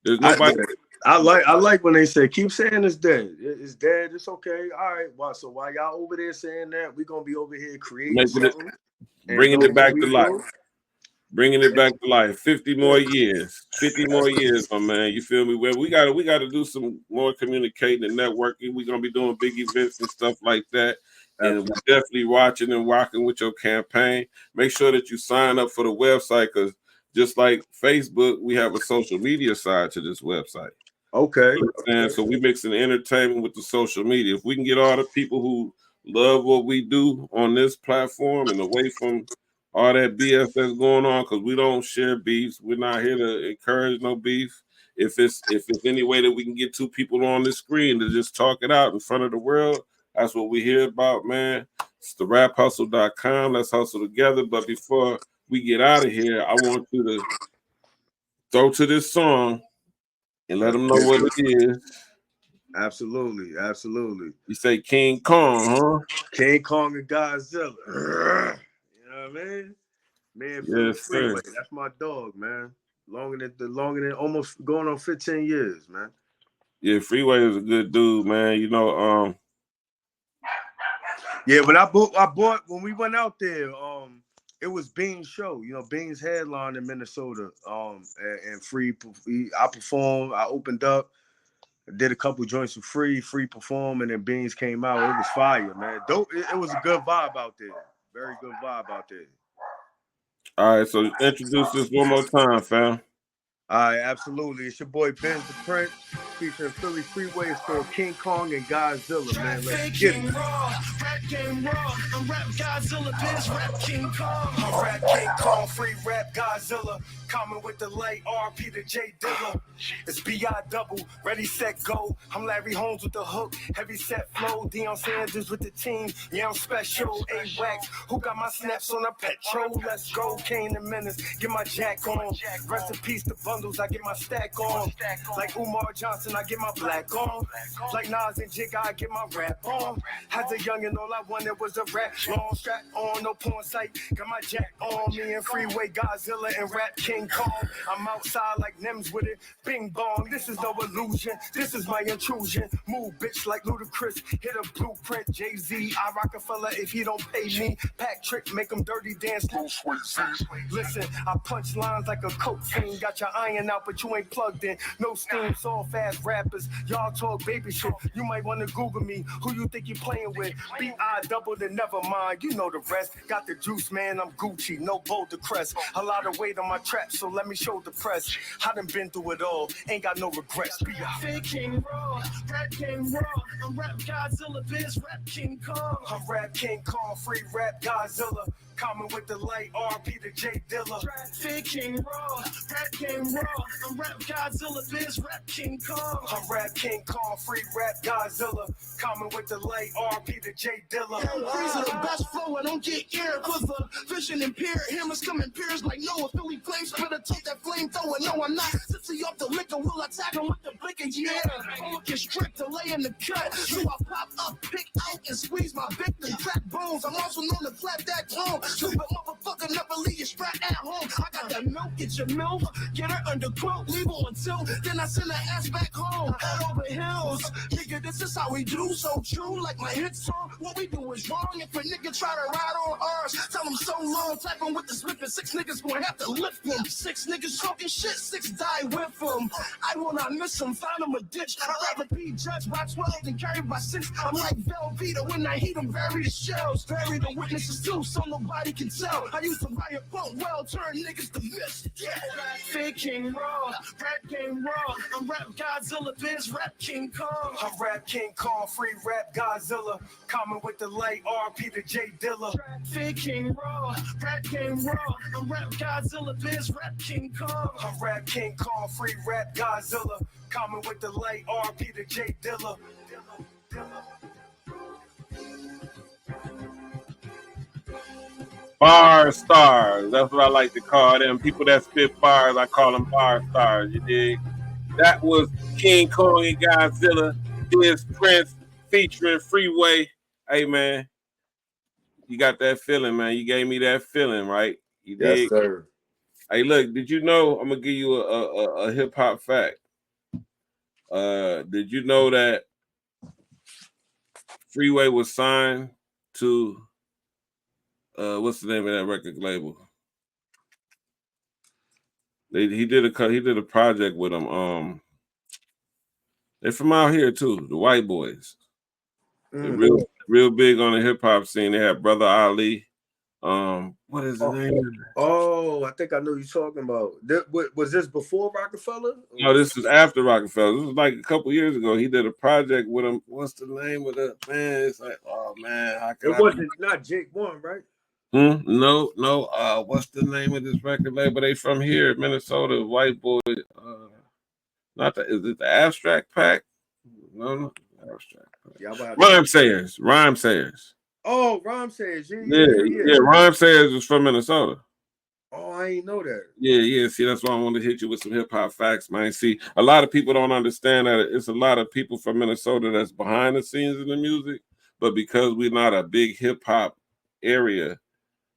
There's nobody. I like when they say keep saying it's dead. It's dead. It's okay. All right. Wow. So while y'all over there saying that, we're gonna be over here creating something, Bringing it back to life. Bringing it back to life. 50 more years. 50 more years, my man. You feel me? Well, we gotta do some more communicating and networking. We're gonna be doing big events and stuff like that. And we're definitely watching and rocking with your campaign. Make sure that you sign up for the website because just like Facebook, we have a social media side to this website. Okay. You know what I'm saying? So we mixing entertainment with the social media. If we can get all the people who love what we do on this platform and away from all that BS that's going on, because we don't share beefs. We're not here to encourage no beef. If it's any way that we can get two people on the screen to just talk it out in front of the world, that's what we hear about, man. It's the raphustle.com. Let's hustle together. But before we get out of here, I want you to throw to this song and let them know what it is. Absolutely. You say King Kong, huh? King Kong and Godzilla. You know what I mean? Man, Yes, sir. Freeway. That's my dog, man. Longer than almost going on 15 years, man. Yeah, Freeway is a good dude, man. Yeah, but I bought when we went out there, it was Bean's show. You know, Bean's headline in Minnesota. And I performed, I opened up, did a couple joints for free perform, and then Beans came out. It was fire, man. Dope. It was a good vibe out there. Very good vibe out there. All right, so introduce this one more time, fam. All right, absolutely. It's your boy Bizz the Prince. featuring Philly Freeway. It's called King Kong and Godzilla, man. Let's get King it. Raw, rap game raw. I'm rap Godzilla, Bizz, rap King Kong. I'm rap King Kong, free rap Godzilla. Coming with the light, RP to J Dilla. It's B.I. double, ready, set, go. I'm Larry Holmes with the hook, heavy set flow. Deion Sanders with the team, yeah, I'm special. A-Wax, who got my snaps on a petrol? Let's go, Kane and Menace, get my jack on. Rest in peace, the bundles, I get my stack on. Like Umar Johnson, I get my black on. Like Nas and Jigga, I get my rap on. As a youngin', all I wanted was a rap. Long strap on, no porn site, got my jack on. Me and Freeway, Godzilla, and rap King Kong. I'm outside like Nims with it, bing bong. This is no illusion, this is my intrusion. Move, bitch, like Ludacris, hit a blueprint. Jay-Z, I Rockefeller if he don't pay me. Pack trick, make him dirty dance. Listen, I punch lines like a coke fiend. Got your iron out, but you ain't plugged in. No steam, soft fast rappers. Y'all talk baby shit. You might want to Google me. Who you think you playing with? B.I. double, then never mind. You know the rest. Got the juice, man. I'm Gucci. No boulder crest. A lot of weight on my trap, so let me show the press. I done been through it all. Ain't got no regrets. Big King Raw, rap King Raw. I'm rap Godzilla, Bizz, rap King Kong. I'm rap King Kong, free rap Godzilla. Coming with the light, RP to J Dilla. Big King Raw, rap King Raw. I'm rap Godzilla, Bizz, rap King Kong. I'm rap King Kong, free rap Godzilla. Coming with the light, RP to J Dilla. These are the best flow, I don't get air. Cause the vision impaired, hammers come in pairs like Noah. Philly flames, better take that flamethrower. No, I'm not tipsy off the liquor, will attack him with the blicker, yeah. I'm looking strict to lay in the cut. So I pop up, pick out, and squeeze my victim. Track bones, I'm also known to flap that tone. Stupid motherfucker, never leave your strap at home. I got that milk, get your milk, get her under quilt, leave her until then I send her ass back home. Head over heels, nigga, this is how we do. So true, like my hit song. What we do is wrong. If a nigga try to ride on ours, tell him so long. Tapping with the slip and 6 niggas gonna have to lift him. 6 niggas talking shit, 6 die with him. I will not miss him, find him a ditch. I'd rather be judged by 12 than carried by 6. I'm like Velveeta when I heat him, bury the shells. Bury the witnesses too, so nobody can tell. I used to riot punk well, turn niggas to miss. Yeah. Big King Raw, rap King Raw. I'm rap Godzilla, Bizz, rap King Kong. I'm rap King Kong, free rap Godzilla. Coming with the light, RP to J Dilla. Big King Raw, rap King Raw. I'm rap Godzilla, Bizz, rap King Kong. I'm rap King Kong, free rap Godzilla. Coming with the light, RP to J Dilla. Bar stars. That's what I like to call them. People that spit bars, I call them bar stars. You dig? That was King Kong and Godzilla. This Prince featuring Freeway. Hey man, you got that feeling, man. You gave me that feeling, right? You dig? Yes, sir. Hey, look, did you know? I'm gonna give you a hip hop fact. Did you know that Freeway was signed to what's the name of that record label? He did a project with them. They're from out here too, the White Boys. They're real big on the hip hop scene. They have Brother Ali. What is the name? Oh, I think I know you're talking about. Was this before Rockefeller? No, this is after Rockefeller. This was like a couple years ago. He did a project with him. What's the name of the man? It's like, oh man, how can it wasn't not Jake One, right? No. What's the name of this record label? They from here, Minnesota, White Boy. Not the is it the Abstract Pack? No, Abstract Pack. Rhyme Sayers. Oh, Rhyme Sayers. Yeah. Rhyme Sayers was from Minnesota. Oh, I ain't know that. Yeah. See, that's why I wanted to hit you with some hip hop facts, man. See, a lot of people don't understand that it's a lot of people from Minnesota that's behind the scenes in the music, but because we're not a big hip hop area,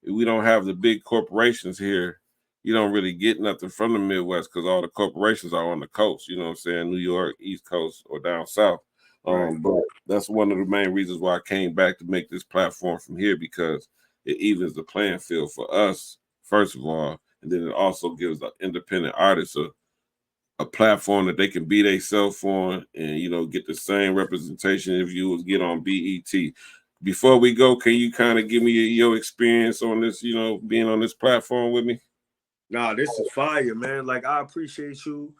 we don't have the big corporations here. You don't really get nothing from the Midwest because all the corporations are on the coast. You know what I'm saying? New York, East Coast, or down south. Right. But that's one of the main reasons why I came back to make this platform from here, because it evens the playing field for us, first of all, and then it also gives the independent artists a platform that they can be themselves on and, get the same representation if you would get on BET. Before we go, can you kind of give me your experience on this, being on this platform with me? Nah, this is fire, man. Like, I appreciate you.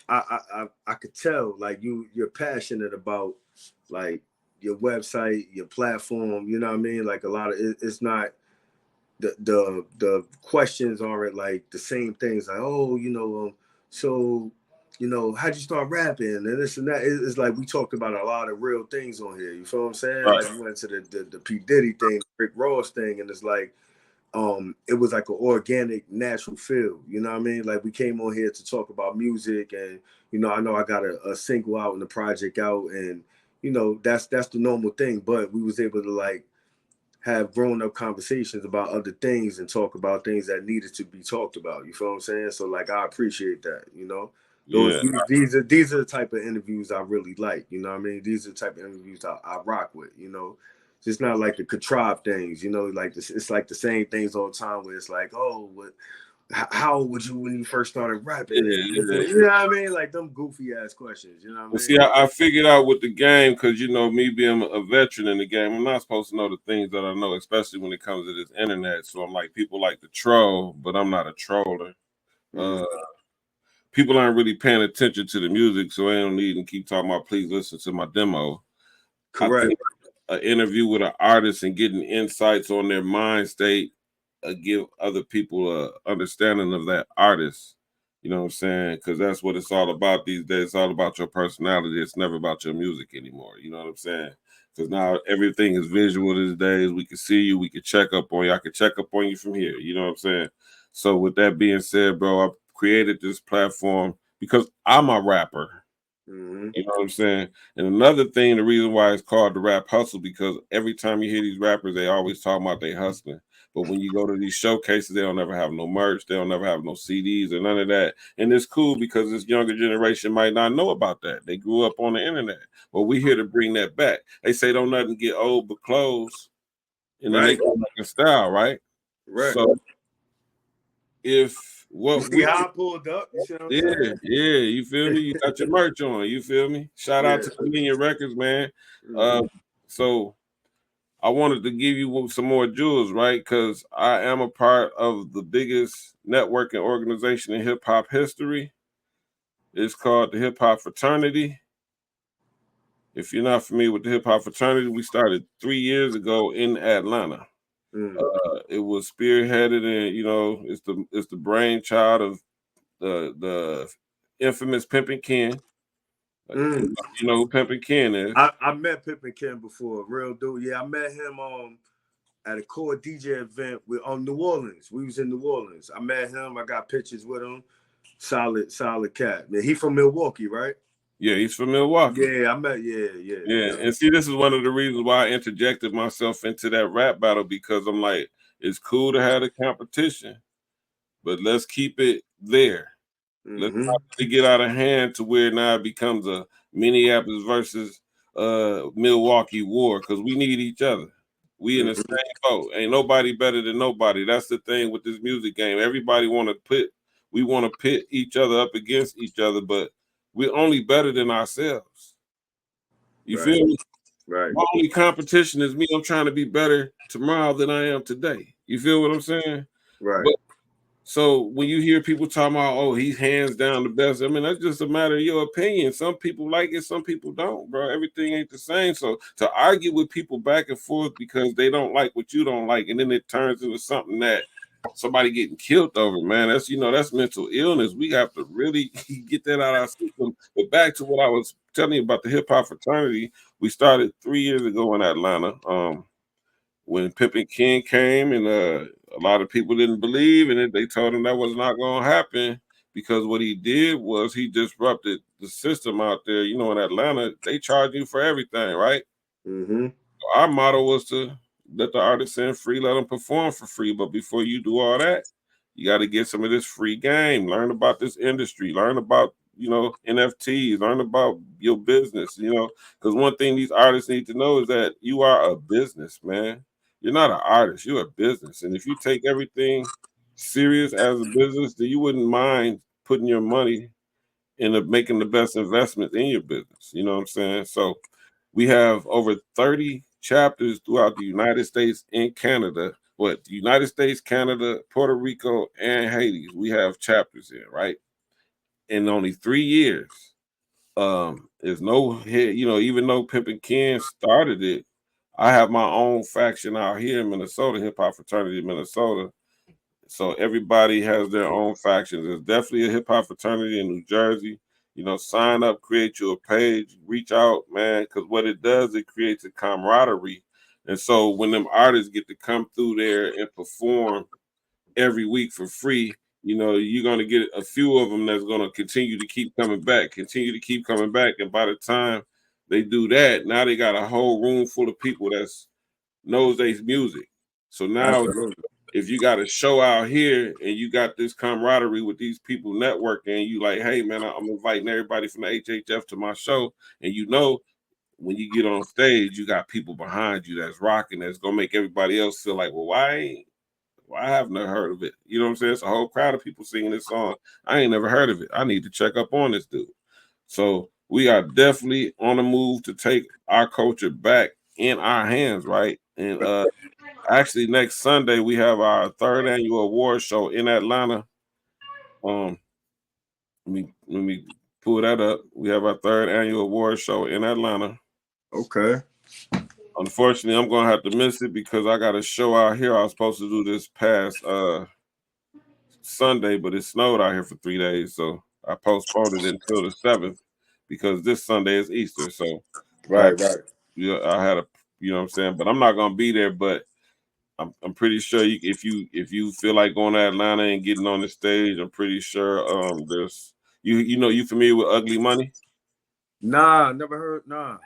I could tell like you're passionate about like your website, your platform. You know what I mean? Like a lot of it's not the questions aren't like the same things. Like so how'd you start rapping and this and that. It's like we talked about a lot of real things on here. You feel what I'm saying? Right. Like we went to the P Diddy thing, Rick Ross thing, and it's like it was like an organic, natural feel. You know what I mean? Like we came on here to talk about music, and I know I got a single out and the project out, and that's the normal thing. But we was able to like have grown up conversations about other things and talk about things that needed to be talked about. You feel what I'm saying? So like I appreciate that. Yeah. These are the type of interviews I really like. You know what I mean? These are the type of interviews I rock with. It's not like the contrived things. Like this, it's like the same things all the time. Where it's like, oh, how old would you when you first started rapping? Yeah. You know what I mean? Like them goofy ass questions. You know what I Well, mean? see, I figured out with the game because me being a veteran in the game, I'm not supposed to know the things that I know, especially when it comes to this internet. So I'm like, people like to troll, but I'm not a troller. People aren't really paying attention to the music, so they don't need to keep talking about. Please listen to my demo. Correct. I think an interview with an artist and getting insights on their mind state give other people a understanding of that artist. You know what I'm saying? Because that's what it's all about these days. It's all about your personality. It's never about your music anymore. You know what I'm saying? Because now everything is visual these days. We can see you. We can check up on you. I can check up on you from here. You know what I'm saying? So with that being said, bro, I created this platform because I'm a rapper. Mm-hmm. You know what I'm saying? And another thing, the reason why it's called the rap hustle, because every time you hear these rappers, they always talk about they hustling. But when you go to these showcases, they don't ever have no merch. They don't ever have no CDs or none of that. And it's cool because this younger generation might not know about that. They grew up on the internet. Well, we're here to bring that back. They say don't nothing get old but clothes. And then they come back in style, right? Right. So if you see how I pulled up? You see what I'm saying? Yeah, you feel me? You got your merch on, you feel me? Shout out to Dominion Records, man. So I wanted to give you some more jewels, right? Because I am a part of the biggest networking organization in hip hop history. It's called the Hip Hop Fraternity. If you're not familiar with the Hip Hop Fraternity, we started 3 years ago in Atlanta. It was spearheaded, and it's the brainchild of the infamous Pimpin' Ken. You know who Pimpin' Ken is? I met Pimpin' Ken before, real dude. Yeah, I met him at a core DJ event on New Orleans. We was in New Orleans. I met him. I got pictures with him. Solid cat. Man, he from Milwaukee, right? Yeah, he's from Milwaukee. Yeah, I met. Yeah. And see, this is one of the reasons why I interjected myself into that rap battle, because I'm like, it's cool to have the competition, but let's keep it there. Let's not really get out of hand to where now it becomes a Minneapolis versus Milwaukee war, because we need each other. We in the same boat. Ain't nobody better than nobody. That's the thing with this music game. Everybody want to pit each other up against each other, but we're only better than ourselves. You feel me? Right. My only competition is me. I'm trying to be better tomorrow than I am today. You feel what I'm saying? Right. But so when you hear people talking about, oh, he's hands down the best, I mean, that's just a matter of your opinion. Some people like it, some people don't, bro. Everything ain't the same. So to argue with people back and forth because they don't like what you don't like, and then it turns into something that somebody getting killed over, man, that's mental illness. We have to really get that out of our system. But back to what I was telling you about the hip hop fraternity, we started 3 years ago in Atlanta. When Pimpin' King came, and a lot of people didn't believe in it. They told him that was not going to happen, because what he did was he disrupted the system out there. In Atlanta, they charge you for everything, right? Our motto was to let the artists in free, let them perform for free. But before you do all that, you got to get some of this free game. Learn about this industry. Learn about NFTs. Learn about your business. Because one thing these artists need to know is that you are a business, man. You're not an artist. You're a business. And if you take everything serious as a business, then you wouldn't mind putting your money into making the best investments in your business. You know what I'm saying? So we have over 30 chapters throughout the United States and Canada. The United States, Canada, Puerto Rico, and Haiti. We have chapters in, right? in only 3 years. There's no hit, even though Pimpin' Ken started it, I have my own faction out here in Minnesota, hip hop fraternity in Minnesota. So everybody has their own factions. There's definitely a hip hop fraternity in New Jersey. Sign up, create you a page, reach out, man, because what it does, it creates a camaraderie. And so when them artists get to come through there and perform every week for free, you're going to get a few of them that's going to continue to keep coming back. And by the time they do that, now they got a whole room full of people that's knows their music. So now if you got a show out here and you got this camaraderie with these people networking, and you like, hey man, I'm inviting everybody from the HHF to my show, and when you get on stage, you got people behind you that's rocking, that's gonna make everybody else feel like, well, why haven't I heard of it? You know what I'm saying? It's a whole crowd of people singing this song. I ain't never heard of it. I need to check up on this dude. So we are definitely on the move to take our culture back in our hands, right? And actually next Sunday we have our 3rd annual award show in Atlanta. Let me pull that up. We have our 3rd annual award show in Atlanta. Okay. Unfortunately, I'm gonna have to miss it because I got a show out here. I was supposed to do this past Sunday, but it snowed out here for 3 days, so I postponed it until the 7th because this Sunday is Easter. So Right. I had you know what I'm saying, but I'm not gonna be there. But I'm pretty sure if you feel like going to Atlanta and getting on the stage, I'm pretty sure there's you familiar with Ugly Money? Nah, never heard. Nah.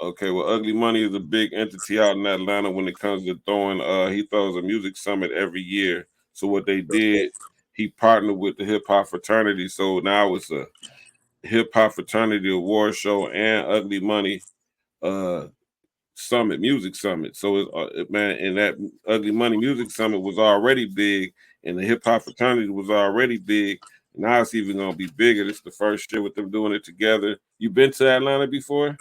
Okay, well, Ugly Money is a big entity out in Atlanta when it comes to throwing. He throws a music summit every year. So what they did, he partnered with the hip hop fraternity. So now it's a hip hop fraternity award show and Ugly Money music summit. So it's man, and that Ugly Money music summit was already big, and the hip hop fraternity was already big. Now it's even gonna be bigger. This is the first year with them doing it together. You been to Atlanta before?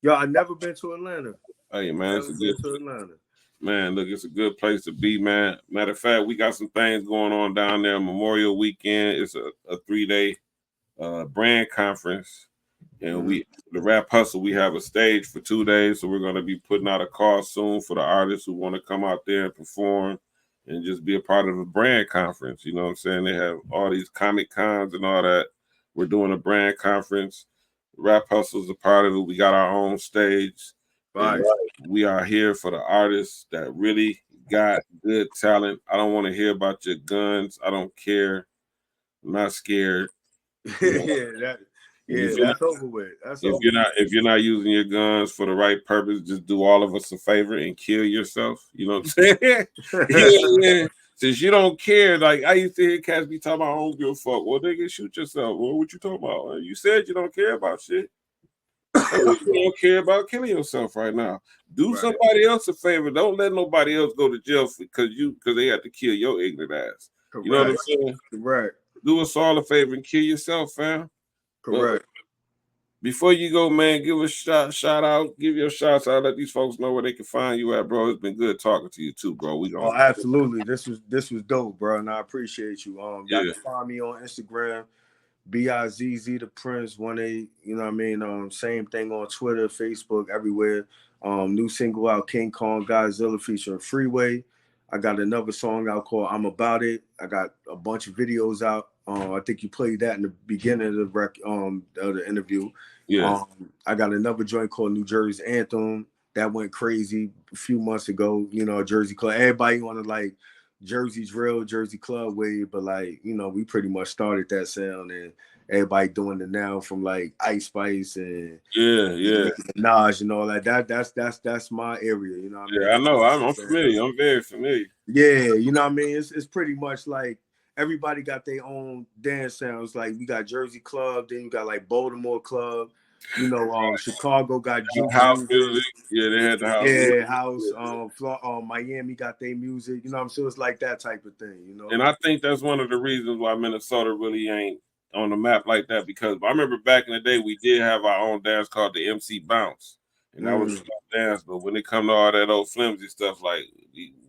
Yo, I never been to Atlanta. Hey man, Never been to Atlanta. Man, look, it's a good place to be, man. Matter of fact, we got some things going on down there. Memorial Weekend is a 3-day brand conference, and the Rap Hustle, we have a stage for 2 days, so we're going to be putting out a call soon for the artists who want to come out there and perform and just be a part of a brand conference. You know what I'm saying? They have all these Comic Cons and all that. We're doing a brand conference. Rap Hustle is a part of it. We got our own stage. Right. We are here for the artists that really got good talent. I don't want to hear about your guns. I don't care. I'm not scared. That's over with. If you're not using your guns for the right purpose, just do all of us a favor and kill yourself. You know what I'm saying? Yeah. Since you don't care, like I used to hear cats be talking about, I don't give a fuck. Well, nigga, shoot yourself. Well, what you talking about? You said you don't care about shit. You don't care about killing yourself right now. Do somebody else a favor. Don't let nobody else go to jail because they have to kill your ignorant ass. Correct. You know what I'm saying? Correct. Do us all a favor and kill yourself, fam. Correct. But before you go, man, give a shout out. Give your shots out. Let these folks know where they can find you at, bro. It's been good talking to you too, bro. Absolutely. This was dope, bro, and I appreciate you. Y'all can find me on Instagram. Bizz the Prince 18, you know what I mean? Same thing on Twitter, Facebook, everywhere. New single out, King Kong Godzilla featuring Freeway. I got another song out called I'm About It. I got a bunch of videos out. I think you played that in the beginning of the interview. Yeah. I got another joint called New Jersey Anthem that went crazy a few months ago. You know, Jersey Club. Everybody wanted like Jersey's real Jersey Club wave, but like, you know, we pretty much started that sound, and everybody doing it now from like Ice Spice and Minaj and all that. That's my area, you know what I mean? Yeah, I know. I'm familiar. I'm very familiar. Yeah, you know what I mean? It's pretty much like everybody got their own dance sounds. Like we got Jersey Club, then you got like Baltimore Club. You know, Chicago got Juke house music. Yeah, they had the house. Yeah, house. Miami got their music. You know what I'm saying? It's like that type of thing, you know. And I think that's one of the reasons why Minnesota really ain't on the map like that, because I remember back in the day we did have our own dance called the MC Bounce. And that was slow dance. But when it come to all that old flimsy stuff, like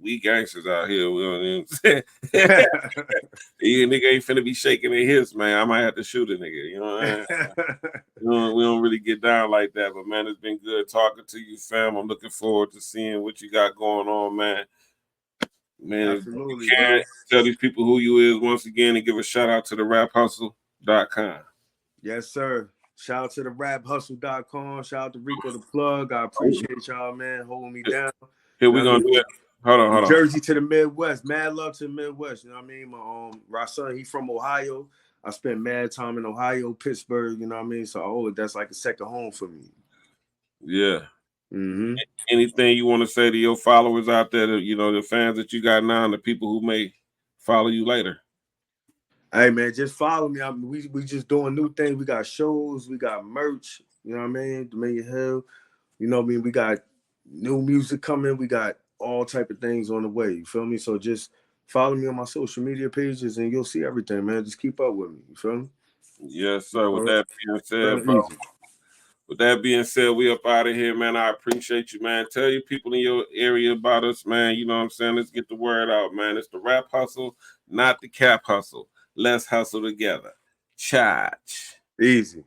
we gangsters out here, we don't even say you nigga ain't finna be shaking their hips, man. I might have to shoot a nigga, you know what I mean? We don't really get down like that. But man, it's been good talking to you, fam. I'm looking forward to seeing what you got going on, man. Man, Absolutely, you can bro. tell these people who you is once again and give a shout out to the raphustle.com. Yes, sir. Shout out to the raphustle.com. Shout out to Rico the Plug. I appreciate y'all, man, holding me down. Here we gonna do it. Hold on. Jersey to the Midwest. Mad love to the Midwest. You know what I mean? My son, he from Ohio. I spent mad time in Ohio, Pittsburgh. You know what I mean? So that's like a second home for me. Yeah. Mm-hmm. Anything you want to say to your followers out there, the fans that you got now and the people who may follow you later? Hey, man, just follow me. We just doing new things. We got shows. We got merch. You know what I mean? Dominion Hill. You know what I mean? We got new music coming. We got all type of things on the way. You feel me? So just follow me on my social media pages and you'll see everything, man. Just keep up with me. You feel me? Yes, sir. With that being said, bro. With that being said, we up out of here, man. I appreciate you, man. Tell your people in your area about us, man. You know what I'm saying? Let's get the word out, man. It's the Rap Hustle, not the Cap Hustle. Let's hustle together. Charge. Easy.